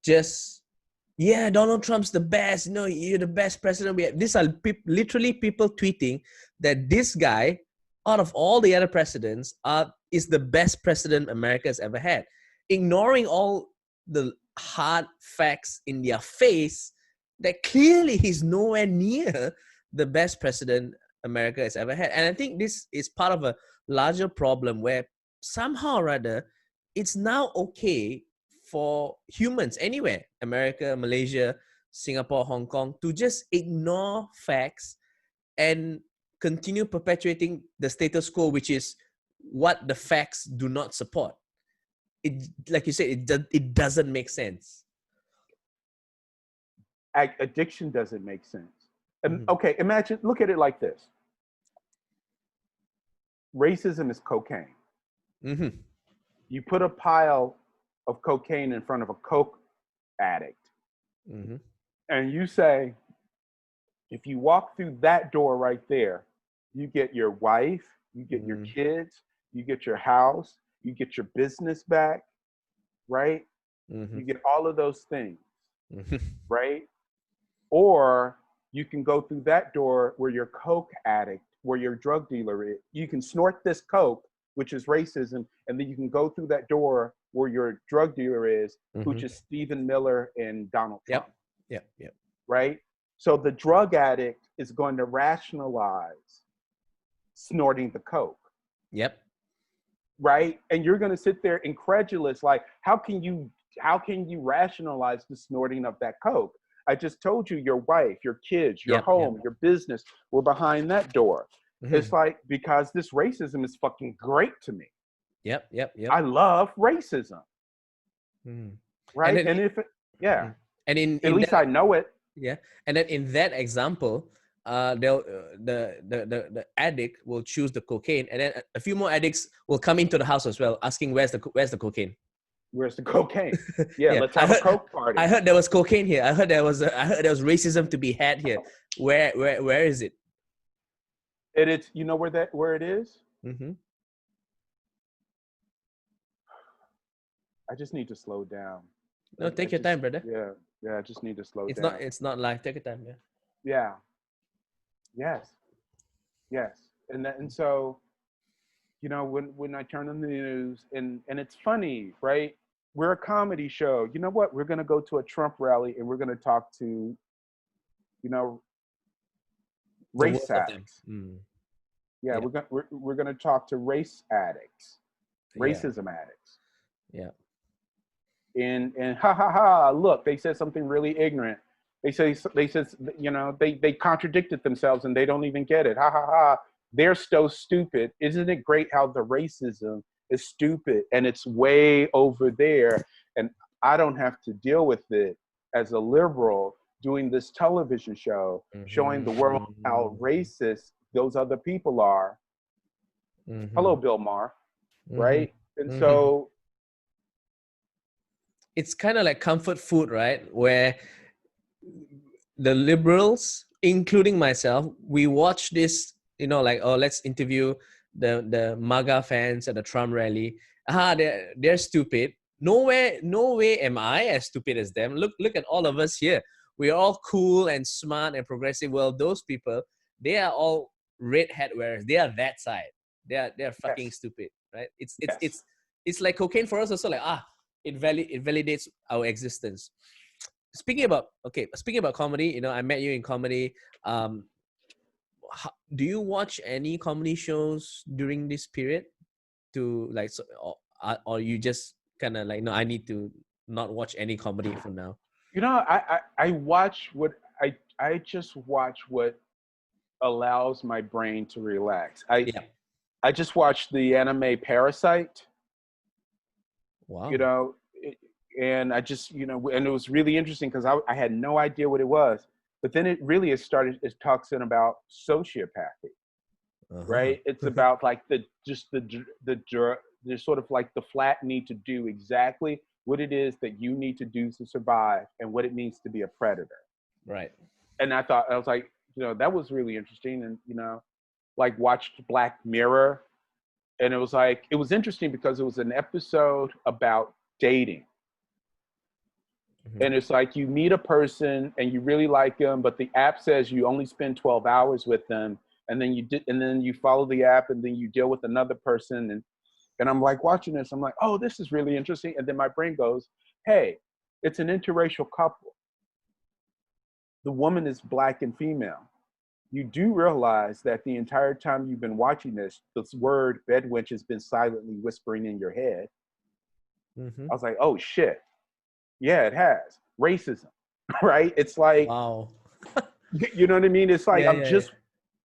just, yeah, Donald Trump's the best. You're the best president we have. These are literally people tweeting that this guy, out of all the other presidents, is the best president America has ever had, ignoring all the hard facts in their face that clearly he's nowhere near the best president America has ever had. And I think this is part of a larger problem where somehow or other it's now okay for humans anywhere, America, Malaysia, Singapore, Hong Kong, to just ignore facts and continue perpetuating the status quo, which is what the facts do not support. It, like you said, it doesn't make sense. Addiction doesn't make sense. Mm-hmm. Okay, imagine, look at it like this. Racism is cocaine. Mm-hmm. You put a pile of cocaine in front of a coke addict, Mm-hmm. and you say, if you walk through that door right there, you get your wife, you get your kids, you get your house, you get your business back, right? Mm-hmm. You get all of those things, Mm-hmm. right? Or you can go through that door where your coke addict, where your drug dealer is. You can snort this coke, which is racism, and then you can go through that door where your drug dealer is, Mm-hmm. which is Stephen Miller and Donald Trump. Yep. Yep. Right? So the drug addict is going to rationalize snorting the coke. Yep. Right? And you're going to sit there incredulous, like, how can you rationalize the snorting of that coke? I just told you your wife, your kids, your home, your business were behind that door. Mm-hmm. It's like, because this racism is fucking great to me. Yep. I love racism. Mm-hmm. Right? And if it, yeah. And at least I know it. Yeah. And then in that example, the addict will choose the cocaine, and then a few more addicts will come into the house as well, asking where's the cocaine. Where's the cocaine? Yeah, let's have a coke party. I heard there was cocaine here. I heard there was racism to be had here. Where is it? It's, you know where it is? Mm-hmm. I just need to slow down. No, take your time, brother. Yeah, I just need to slow down. It's not live. Take your time, yeah. Yeah. Yes. And so, when I turn on the news, and it's funny, right? We're a comedy show. You know what? We're gonna go to a Trump rally and we're gonna talk to, race addicts. Yeah, we're gonna talk to race addicts, racism addicts. Yeah. And ha ha ha! Look, they said something really ignorant. They said they contradicted themselves and they don't even get it. Ha ha ha! They're so stupid. Isn't it great how the racism is stupid and it's way over there, and I don't have to deal with it as a liberal doing this television show, showing the world how racist those other people are. Hello, B.Mark, right? And so it's kind of like comfort food, right? Where the liberals, including myself, we watch this, like, oh, let's interview the MAGA fans at the Trump rally. They're stupid. No way am I as stupid as them. Look at all of us here. We are all cool and smart and progressive. Well, those people, they are all red hat wearers. They are that side. They're fucking stupid, right? It's like cocaine for us also. Like, it validates our existence. Speaking about comedy, I met you in comedy. do you watch any comedy shows during this period to like, so, or you just kind of like, no, I need to not watch any comedy for now? You know, I watch what I just watch what allows my brain to relax. Yeah. I just watched the anime Parasite, you Wow. know, and I just, you know, and it was really interesting because I had no idea what it was. But then it really it talks in about sociopathy, Uh-huh. right? It's about like the sort of like the flat need to do exactly what it is that you need to do to survive and what it means to be a predator. Right. And I was like, you know, that was really interesting. And, you know, like watched Black Mirror. And it was like, it was interesting because it was an episode about dating. Mm-hmm. And it's like you meet a person and you really like them, but the app says you only spend 12 hours with them. And then and then you follow the app and then you deal with another person. And I'm like watching this, I'm like, oh, this is really interesting. And then my brain goes, hey, it's an interracial couple. The woman is Black and female. You do realize that the entire time you've been watching this word bedwench has been silently whispering in your head. Mm-hmm. I was like, oh shit. Yeah, it has. Racism, right? It's like, Wow. you know what I mean? It's like, Yeah, I'm yeah, yeah. just,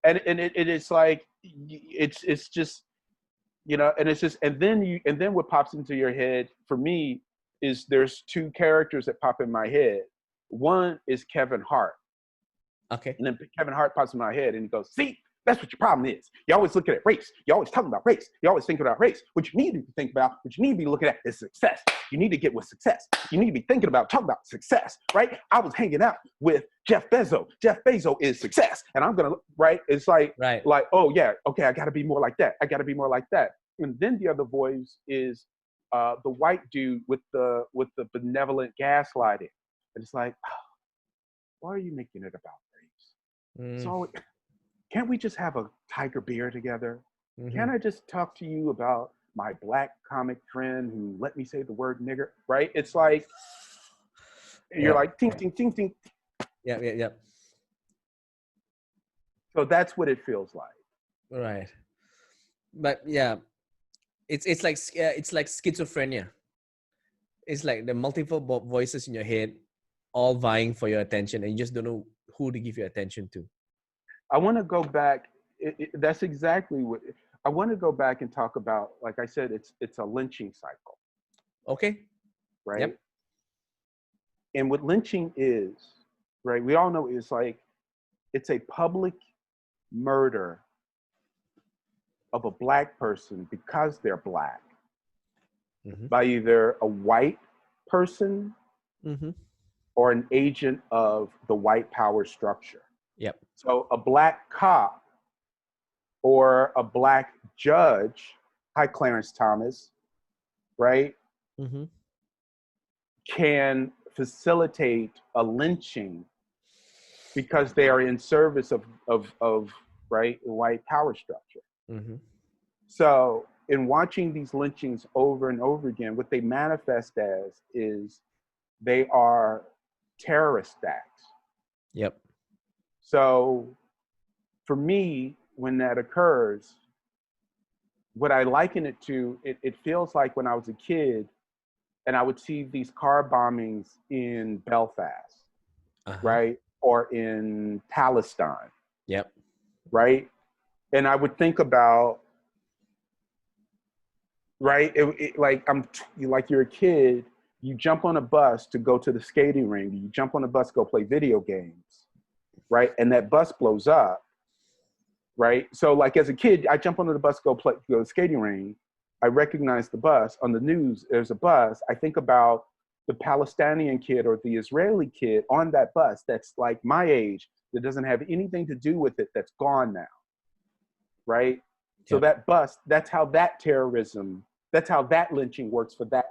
and it's like, it's just, you know, and it's just, and then what pops into your head for me is there's two characters that pop in my head. One is Kevin Hart. Okay. And then Kevin Hart pops in my head and he goes, see, that's what your problem is. You're always looking at race. You're always talking about race. You're always thinking about race. What you need to think about, what you need to be looking at is success. You need to get with success. You need to be thinking about, talking about success, right? I was hanging out with Jeff Bezos. Jeff Bezos is success. And I'm going to, right? It's like, Right. oh yeah, okay, I got to be more like that. I got to be more like that. And then the other voice is the white dude with the benevolent gaslighting. And it's like, oh, why are you making it about race? Mm, So can't we just have a tiger beer together? mm-hmm. Can I just talk to you about my Black comic friend who let me say the word nigger, right? It's like, you're Yeah. like, ting, ting, ting, ting. Yeah, yeah, yeah. So that's what it feels like. Right. But yeah, it's like schizophrenia. It's like the multiple voices in your head, all vying for your attention, and you just don't know who to give your attention to. I want to go back. That's exactly what I want to go back and talk about. Like I said, it's a lynching cycle, Okay. right? Yep. And what lynching is, right? We all know it's like it's a public murder of a Black person because they're Black Mm-hmm. by either a white person Mm-hmm. or an agent of the white power structure. Yep. So a Black cop or a Black judge, hi Clarence Thomas, right, Mm-hmm. can facilitate a lynching because they are in service of right, white power structure. Mm-hmm. So in watching these lynchings over and over again, what they manifest as is they are terrorist acts. Yep. So for me, when that occurs, what I liken it to, it feels like when I was a kid and I would see these car bombings in Belfast, Uh-huh. right? Or in Palestine, Yep. right? And I would think about, right? Like you're a kid, you jump on a bus to go to the skating rink, you jump on a bus to go play video games, right? And that bus blows up, right? So like as a kid, I jump onto the bus to go to the skating rink. I recognize the bus. On the news, there's a bus. I think about the Palestinian kid or the Israeli kid on that bus that's like my age, that doesn't have anything to do with it, that's gone now, right? So Yep. that bus, that's how that terrorism, that's how that lynching works for that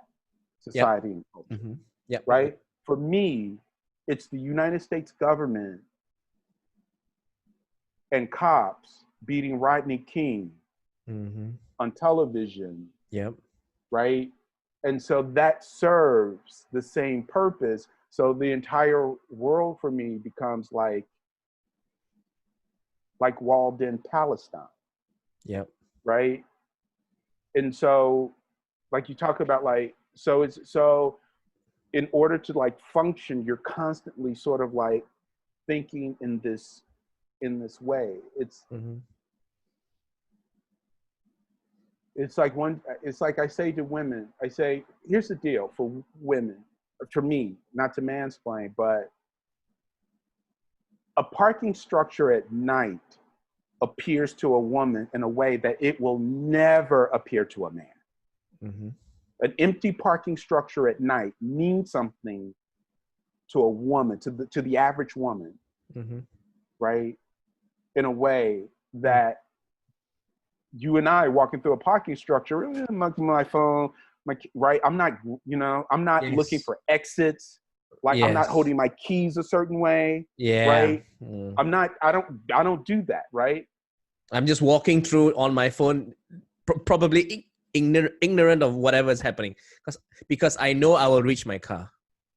Yep. society and culture, Mm-hmm. Yep. right? For me, it's the United States government and cops beating Rodney King Mm-hmm. on television, Yep. right? And so that serves the same purpose. So the entire world for me becomes like like walled in Palestine, Yep. right? And so, like you talk about, like, so it's so in order to like function, you're constantly sort of like thinking in this way. Mm-hmm. It's like it's like I say to women, I say, here's the deal for women, for me, not to mansplain, but a parking structure at night appears to a woman in a way that it will never appear to a man. Mm-hmm. An empty parking structure at night means something to a woman, to the average woman, Mm-hmm. right? In a way that you and I walking through a parking structure, my phone, right? I'm not, I'm not looking Yes. for exits. Like I'm not Yes. holding my keys a certain way, Yeah. right? I don't do that, right? I'm just walking through on my phone, probably ignorant of whatever's happening, because I know I will reach my car.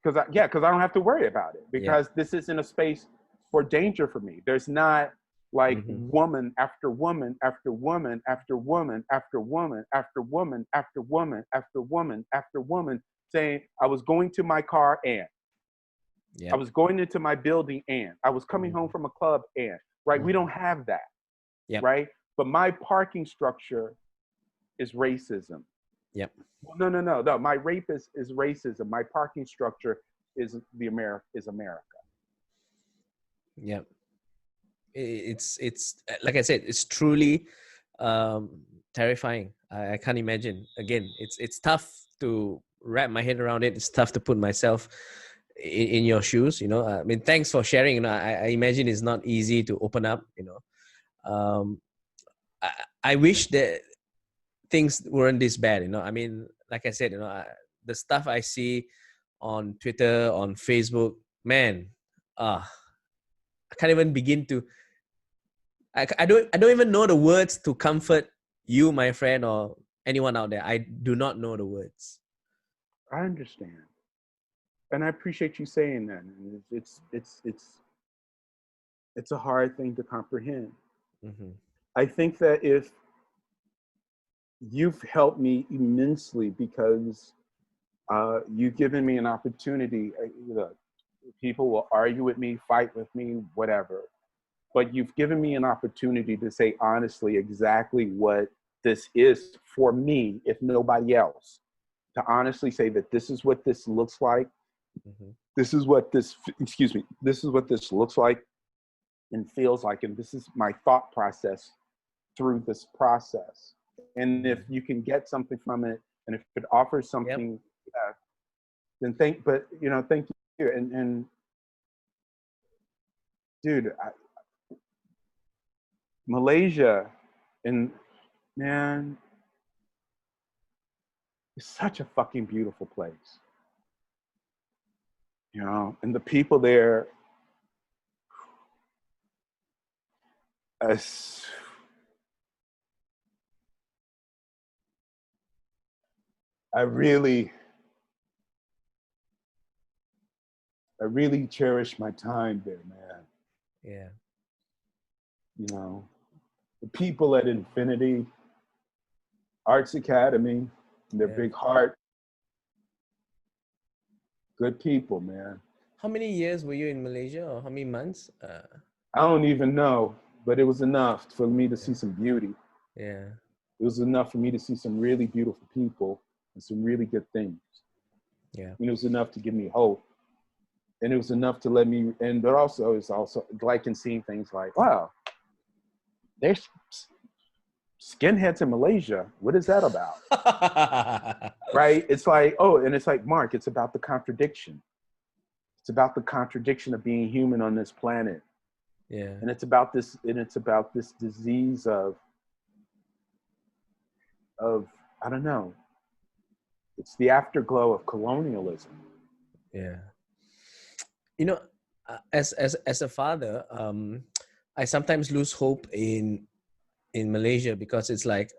Because I don't have to worry about it, Yeah. because this isn't a space for danger for me. There's not like woman after woman after woman after woman after woman after woman after woman after woman after woman saying, I was going to my car and I was going into my building and I was coming home from a club and, right? We don't have that, right? But my parking structure is racism. Yep. No. My rape is racism. My parking structure is America. Yep. It's like I said, it's truly terrifying. I can't imagine. Again, it's tough to wrap my head around it. It's tough to put myself in your shoes. I mean, thanks for sharing. I imagine it's not easy to open up. I, I wish that things weren't this bad. I mean, like I said, the stuff I see on Twitter, on Facebook, man, I can't even begin to. I don't even know the words to comfort you, my friend, or anyone out there. I do not know the words. I understand, and I appreciate you saying that. It's a hard thing to comprehend. Mm-hmm. I think that if you've helped me immensely, because you've given me an opportunity. Look, people will argue with me, fight with me, whatever. But you've given me an opportunity to say honestly exactly what this is for me, if nobody else. To honestly say that this is what this looks like. Mm-hmm. This is what this, excuse me, this is what this looks like and feels like. And this is my thought process through this process. And if you can get something from it, and if it offers something, then thank you. And dude, Malaysia, and man, it's such a fucking beautiful place. And the people there, as I really cherish my time there, man. Yeah. The people at Infinity Arts Academy, their big heart, good people, man. How many years were you in Malaysia, or how many months? I don't even know, but it was enough for me to see some beauty. Yeah. It was enough for me to see some really beautiful people and some really good things. Yeah. And it was enough to give me hope. And it was enough to let me, but also it's also like in seeing things like, wow, there's skinheads in Malaysia. What is that about? Right? It's like, and it's like, Mark, it's about the contradiction. It's about the contradiction of being human on this planet. Yeah. And it's about this disease of I don't know. It's the afterglow of colonialism. Yeah. As a father, I sometimes lose hope in Malaysia, because it's like,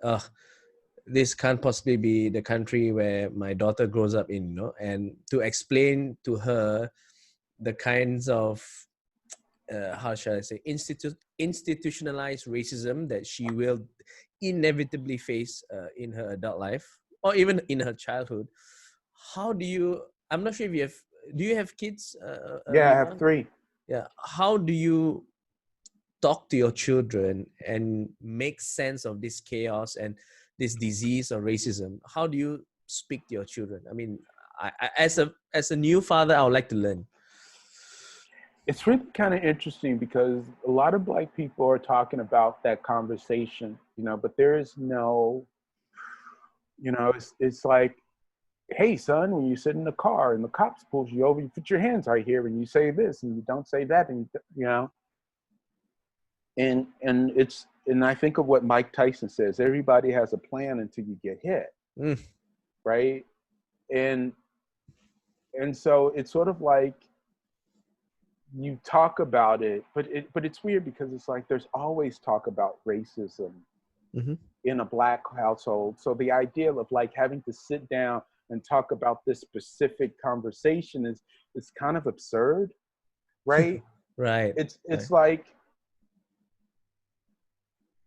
this can't possibly be the country where my daughter grows up in, and to explain to her the kinds of how shall I say, institutionalized racism that she will inevitably face in her adult life or even in her childhood. How do you, I'm not sure if you have, do you have kids, Yeah, I have B.Mark? 3. Yeah. How do you talk to your children and make sense of this chaos and this disease or racism? How do you speak to your children? I mean, as a new father, I would like to learn. It's really kind of interesting because a lot of Black people are talking about that conversation, but there is no, it's like, hey, son, when you sit in the car and the cops pulls you over, you put your hands right here and you say this and you don't say that, and and I think of what Mike Tyson says: everybody has a plan until you get hit, right? And so it's sort of like you talk about it, but it's weird because it's like there's always talk about racism in a Black household. So the idea of like having to sit down and talk about this specific conversation is kind of absurd, right? Right. It's Right. like,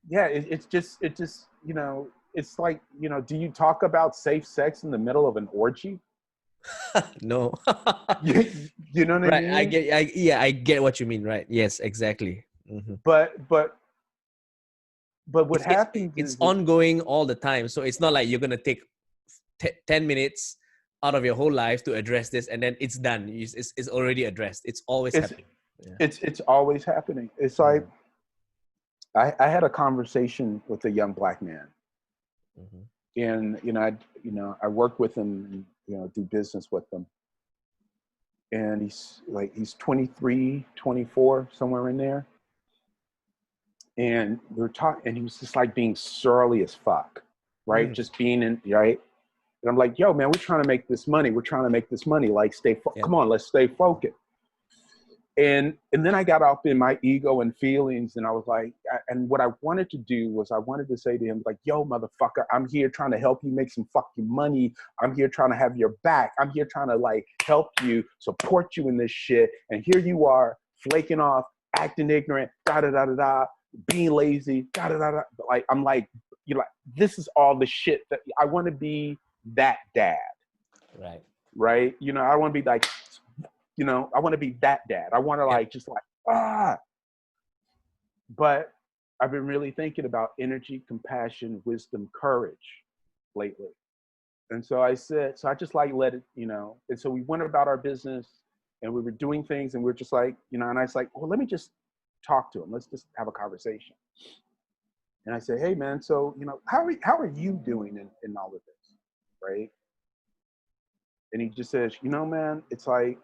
yeah, it's just it's like, do you talk about safe sex in the middle of an orgy? No. You know what I Right. mean? I get what you mean. Right. Yes, exactly. But what It's, it's, happens it's is ongoing all the time. So it's not like you're going to take 10 minutes out of your whole life to address this and then it's done. It's already addressed. It's always it's happening. Yeah. it's always happening. It's like I had a conversation with a young Black man, and I work with him, do business with him, and he's 23, 24, somewhere in there, and we were talking, and he was just like being surly as fuck, right? Just being in, right? And I'm like, yo, man, we're trying to make this money. We're trying to make this money. Like, come on, let's stay focused. And then I got up in my ego and feelings, and I was like, and what I wanted to do was I wanted to say to him, like, yo, motherfucker, I'm here trying to help you make some fucking money. I'm here trying to have your back. I'm here trying to like help you, support you in this shit. And here you are flaking off, acting ignorant, da-da-da-da-da, being lazy, da-da-da-da. Like, I'm like, this is all the shit that I want to be that dad. Right. Right. I want to be like, I want to be that dad. I want to like, just like, But I've been really thinking about energy, compassion, wisdom, courage lately. And so I just like let it, and so we went about our business and we were doing things and we're just like, and I was like, well, let me just talk to him. Let's just have a conversation. And I said, hey man, so, how are you doing in all of this? Right. And he just says, man, it's like,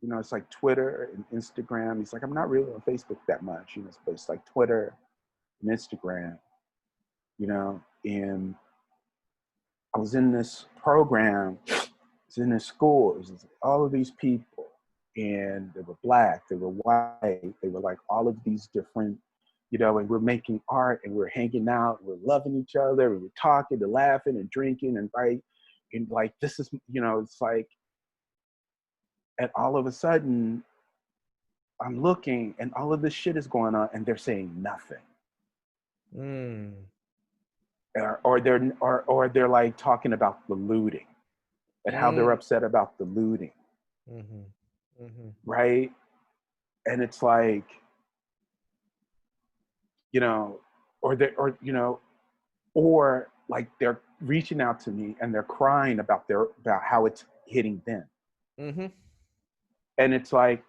it's like Twitter and Instagram. He's like, I'm not really on Facebook that much, but it's like Twitter and Instagram, and I was in this program, I was in this school, it was all of these people, and they were Black, they were white, they were like all of these different, and we're making art and we're hanging out, we're loving each other, and we're talking and laughing and drinking and right, and like, this is, it's like, and all of a sudden, I'm looking and all of this shit is going on and they're saying nothing. Or they're like talking about the looting and how they're upset about the looting. Right? And it's like, or like they're reaching out to me and they're crying about how it's hitting them. And it's like,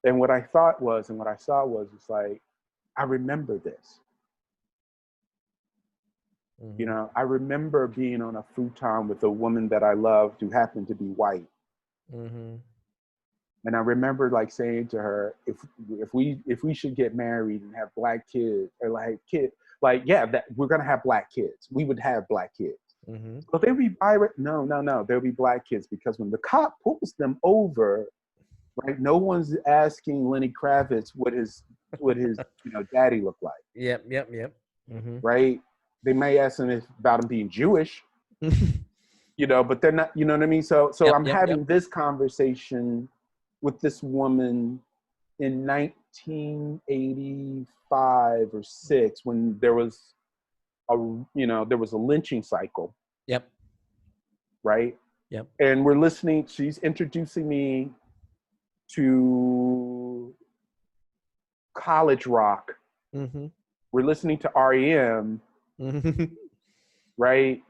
and what I thought was, and what I saw was, it's like, I remember this. I remember being on a futon with a woman that I loved who happened to be white. And I remember like saying to her, if we should get married and have Black kids, or like that we're gonna have Black kids. We would have Black kids. But they'll be no, there'll be Black kids, because when the cop pulls them over, right, no one's asking Lenny Kravitz what his daddy looked like. Yep. Right? They may ask him about him being Jewish, but they're not, you know what I mean? So I'm having this conversation with this woman in 1985 or 6 when there was there was a lynching cycle, Yep. right? Yep. And we're listening. She's introducing me to college rock. Mm-hmm. We're listening to REM, Mm-hmm. right?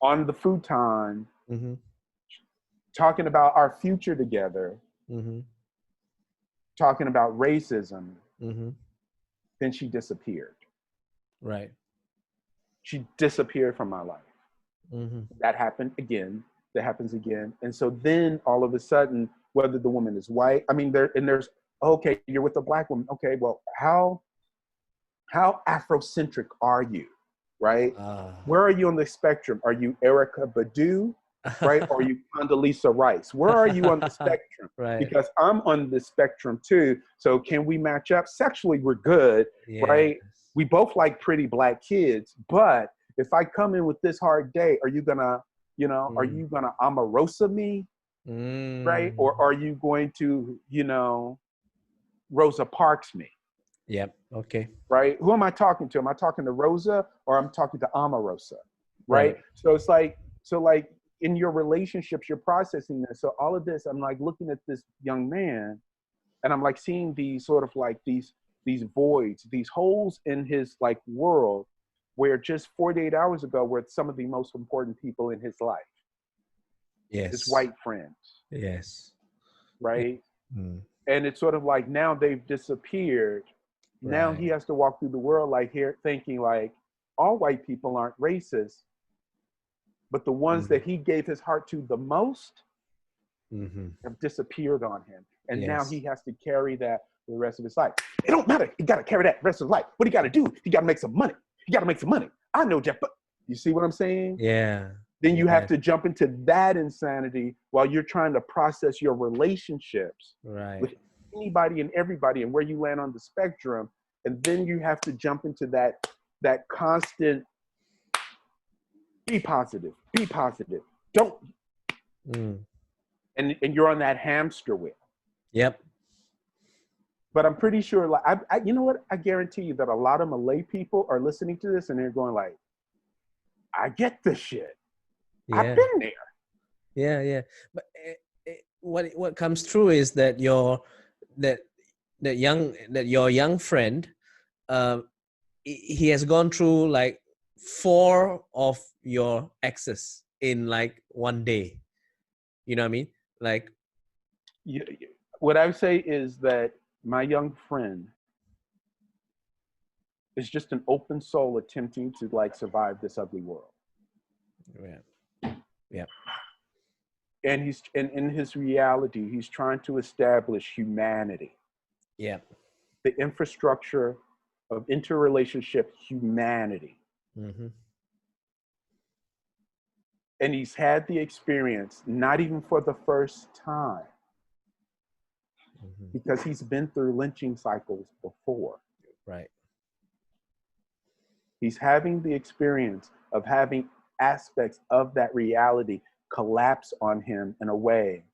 On the futon, Mm-hmm. talking about our future together, Mm-hmm. talking about racism. Mm-hmm. Then she disappeared. Right. She disappeared from my life. Mm-hmm. That happened again. That happens again. And so then all of a sudden, whether the woman is white, I mean, there's, okay, you're with a black woman. Okay, well, how Afrocentric are you, right? Where are you on the spectrum? Are you Erica Badu, right? Or are you Condoleezza Rice? Where are you on the spectrum? Right. Because I'm on the spectrum too. So can we match up? Sexually, we're good, right? We both like pretty black kids, but if I come in with this hard day, are you gonna, are you gonna Omarosa me, right? Or are you going to, Rosa Parks me? Yep. Okay. Right? Who am I talking to? Am I talking to Rosa or I'm talking to Omarosa? Right? Right. So it's like, in your relationships, you're processing this. So all of this, I'm like looking at this young man and I'm like seeing these sort of like these voids, these holes in his like world where just 48 hours ago were some of the most important people in his life. His Yes. white friends. Yes. Right? Mm. And it's sort of like now they've disappeared. Now he Right. has to walk through the world like here thinking like all white people aren't racist, but the ones that he gave his heart to the most Mm-hmm. have disappeared on him. And now Yes. he has to carry that for the rest of his life. It don't matter. He got to carry that rest of his life. What he got to do? He got to make some money. He got to make some money. I know, Jeff, but you see what I'm saying? Yeah. Then you have to jump into that insanity while you're trying to process your relationships with Right. anybody and everybody and where you land on the spectrum. And then you have to jump into that constant be positive, don't. And you're on that hamster wheel. Yep. But I'm pretty sure, like, you know what? I guarantee you that a lot of Malay people are listening to this and they're going like, I get this shit. Yeah. I've been there. Yeah. Yeah. But what comes through is that your young friend, he has gone through like 4 of your exes in like one day. You know what I mean? Like, what I would say is that my young friend is just an open soul attempting to like survive this ugly world. yeah. Yeah. And he's in his reality, he's trying to establish humanity. Yeah. The infrastructure of interrelationship humanity. Mm-hmm. And he's had the experience, not even for the first time, because he's been through lynching cycles before. Right. He's having the experience of having aspects of that reality collapse on him in a way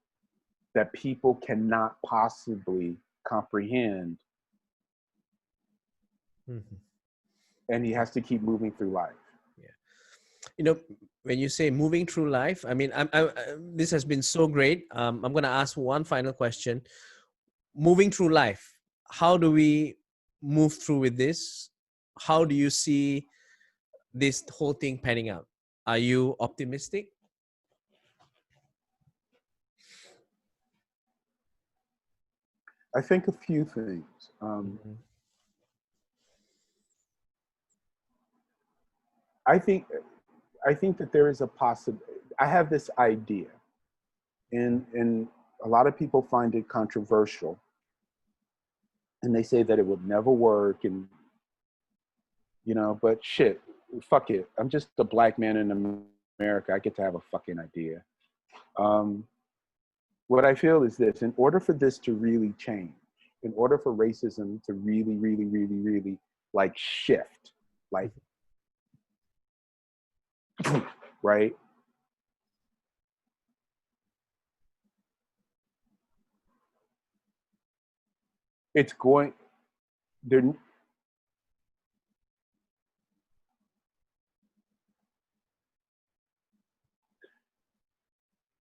that people cannot possibly comprehend. Mm-hmm. And he has to keep moving through life. Yeah. When you say moving through life, I mean, this has been so great. I'm going to ask one final question. Moving through life, how do we move through with this? How do you see this whole thing panning out? Are you optimistic? I think a few things. I think that there is a possibility. I have this idea, and a lot of people find it controversial, and they say that it would never work, and but shit, fuck it. I'm just a black man in America. I get to have a fucking idea. What I feel is this: in order for this to really change, in order for racism to really, really, really, really like shift, like right? it's going there.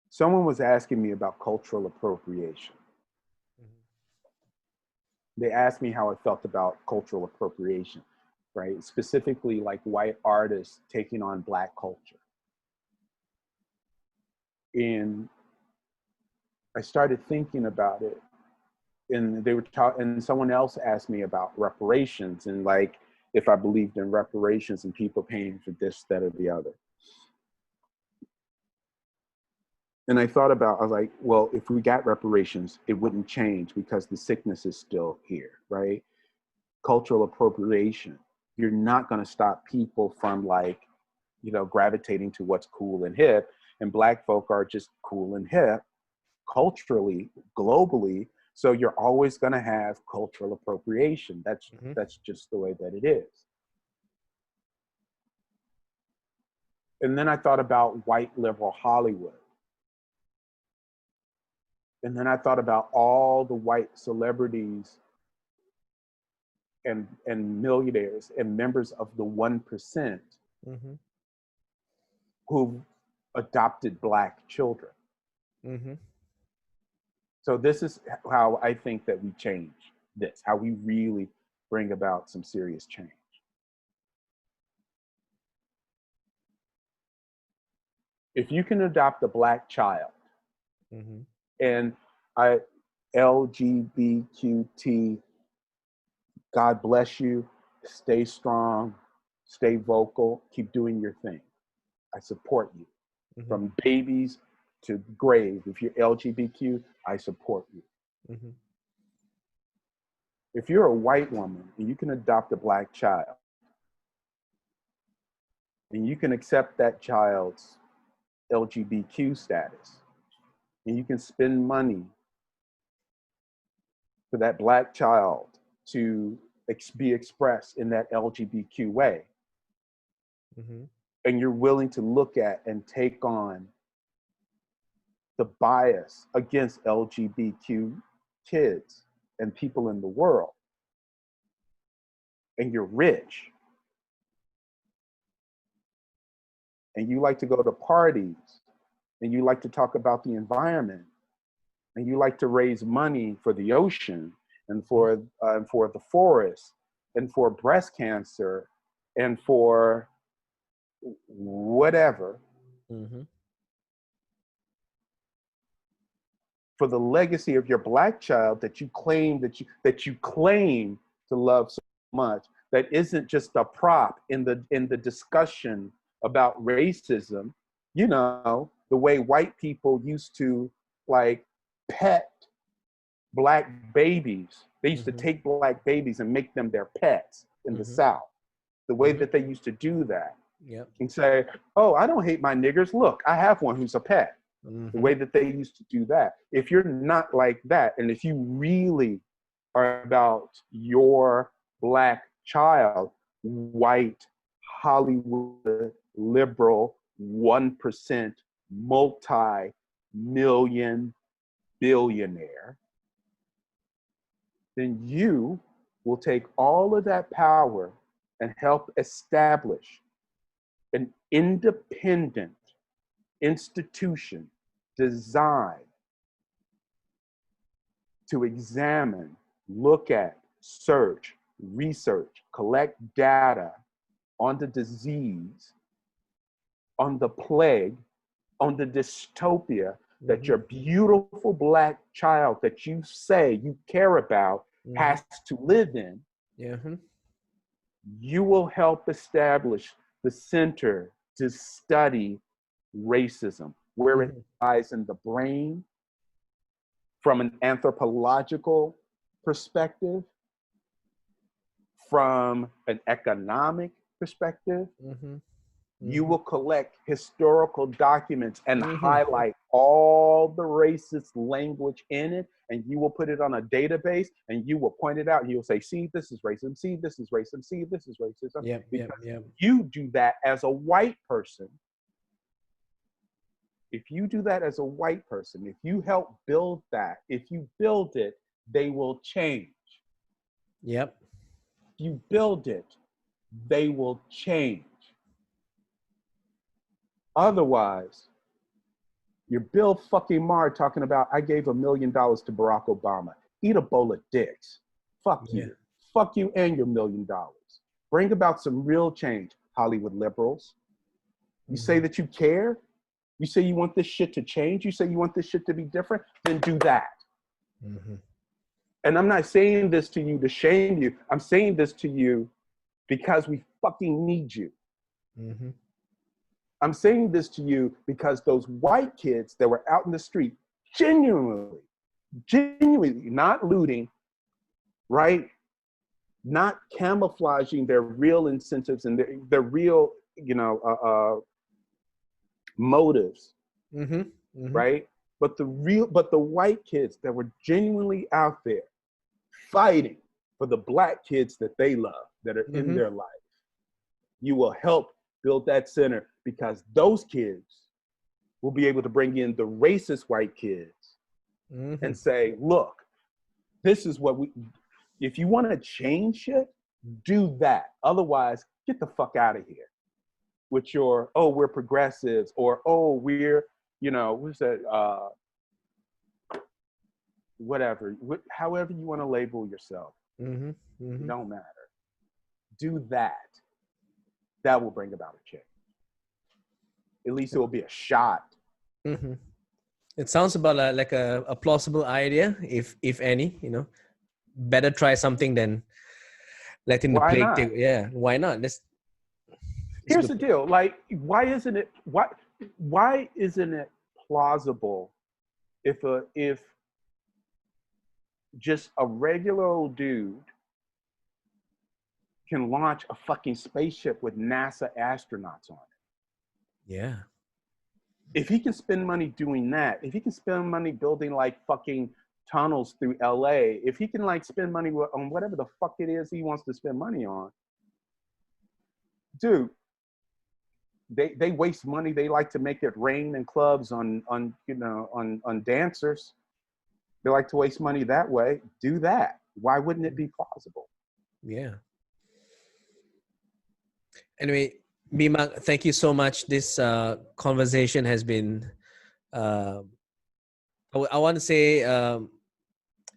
Someone was asking me about cultural appropriation. They asked me how I felt about cultural appropriation, right? Specifically, like white artists taking on Black culture. And I started thinking about it, and they were talking, and someone else asked me about reparations and like if I believed in reparations and people paying for this, that, or the other. And I thought about, I was like, well, if we got reparations, it wouldn't change because the sickness is still here, right? Cultural appropriation, you're not going to stop people from like, gravitating to what's cool and hip. And Black folk are just cool and hip culturally, globally. So you're always going to have cultural appropriation. That's just the way that it is. And then I thought about white liberal Hollywood. And then I thought about all the white celebrities and millionaires and members of the 1% who adopted Black children. So this is how I think that we change this, how we really bring about some serious change. If you can adopt a Black child, and LGBTQ, God bless you, stay strong, stay vocal, keep doing your thing. I support you. From babies to grave. If you're LGBTQ, I support you. If you're a white woman and you can adopt a Black child, and you can accept that child's LGBTQ status, and you can spend money for that Black child to be expressed in that LGBTQ way, and you're willing to look at and take on the bias against LGBTQ kids and people in the world, and you're rich, and you like to go to parties, and you like to talk about the environment, and you like to raise money for the ocean and for the forest and for breast cancer and for whatever, for the legacy of your Black child that you claim to love so much, that isn't just a prop in the discussion about racism, the way white people used to like pet Black babies. They used to take Black babies and make them their pets in the South. The way that they used to do that. And say, oh, I don't hate my niggers. Look, I have one who's a pet. The way that they used to do that. If you're not like that, and if you really are about your Black child, white, Hollywood, liberal, 1%, multi-million billionaire, then you will take all of that power and help establish an independent institution designed to examine, look at, search, research, collect data on the disease, on the plague, on the dystopia that your beautiful Black child that you say you care about has to live in. You will help establish the center to study racism, where it lies in the brain, from an anthropological perspective, from an economic perspective. You will collect historical documents and highlight all the racist language in it, and you will put it on a database, and you will point it out, and you'll say, see, this is racism, see, this is racism, see, this is racism. You do that as a white person. If you do that as a white person, if you help build that, if you build it, they will change. Yep. If you build it, they will change. Otherwise, you're Bill fucking Maher talking about, I gave $1 million to Barack Obama. Eat a bowl of dicks. Fuck Yeah. you. Fuck you and your $1 million. Bring about some real change, Hollywood liberals. You say that you care. You say you want this shit to change. You say you want this shit to be different. Then do that. And I'm not saying this to you to shame you. I'm saying this to you because we fucking need you. I'm saying this to you because those white kids that were out in the street, genuinely, not looting, right? Not camouflaging their real incentives and their real, motives, right? But the white kids that were genuinely out there fighting for the black kids that they love, that are in their life, you will help build that center, because those kids will be able to bring in the racist white kids and say, look, this is what if you want to change shit, do that. Otherwise, get the fuck out of here with your, oh, we're progressives, or, oh, we're, what's that, whatever, however you want to label yourself. It don't matter. Do that. That will bring about a change. At least it will be a shot. It sounds about like a plausible idea, if any. Better try something than letting the plague take. Yeah, why not? Here's the deal. Like, why isn't it plausible if just a regular old dude can launch a fucking spaceship with NASA astronauts on it? Yeah. If he can spend money doing that, if he can spend money building like fucking tunnels through LA, if he can like spend money on whatever the fuck it is he wants to spend money on, dude, they waste money. They like to make it rain in clubs on dancers. They like to waste money that way. Do that. Why wouldn't it be plausible? Yeah. Anyway, B.Mark, thank you so much. This conversation has been, I want to say,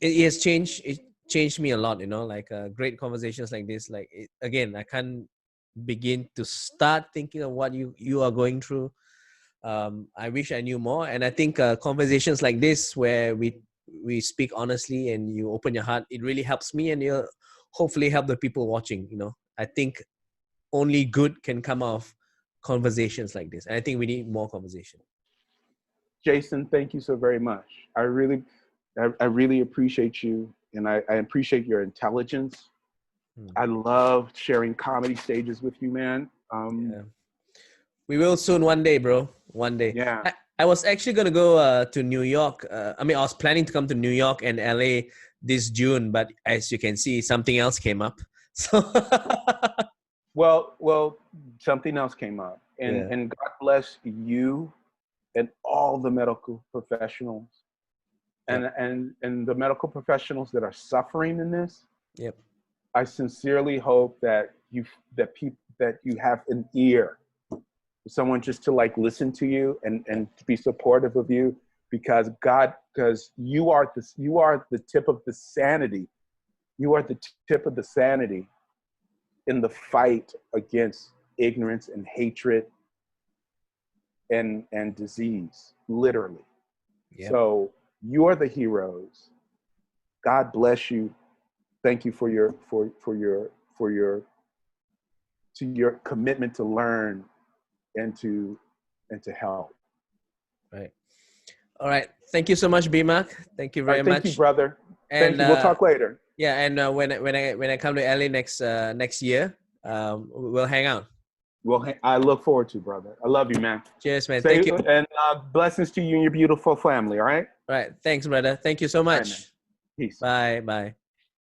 it has changed. It changed me a lot. Like great conversations like this. Like again, I can't begin to start thinking of what you are going through. I wish I knew more, and I think conversations like this, where we speak honestly and you open your heart, it really helps me, and you'll hopefully help the people watching. I think only good can come out of conversations like this, and I think we need more conversation. Jason, thank you so very much. I really appreciate you, and I appreciate your intelligence. I love sharing comedy stages with you, man. Yeah. We will soon, one day, bro. One day. Yeah. I was actually going to go to New York. I was planning to come to New York and LA this June, but as you can see, something else came up. So Well, something else came up, and God bless you and all the medical professionals, and the medical professionals that are suffering in this. Yep. I sincerely hope that you have an ear, someone just to like listen to you and to be supportive of you, because you are the tip of the sanity. You are the tip of the sanity in the fight against ignorance and hatred and disease, literally. Yep. So you are the heroes. God bless you. Thank you for your commitment to learn and to help. Right. All right. Thank you so much, B.Mark. Thank you very much. Thank you, brother. And thank you. We'll talk later. Yeah, and when I come to LA next year, we'll hang out. Well, I look forward to, brother. I love you, man. Cheers, man. Thank you. And blessings to you and your beautiful family. All right. All right. Thanks, brother. Thank you so much. All right, man. Peace. Bye.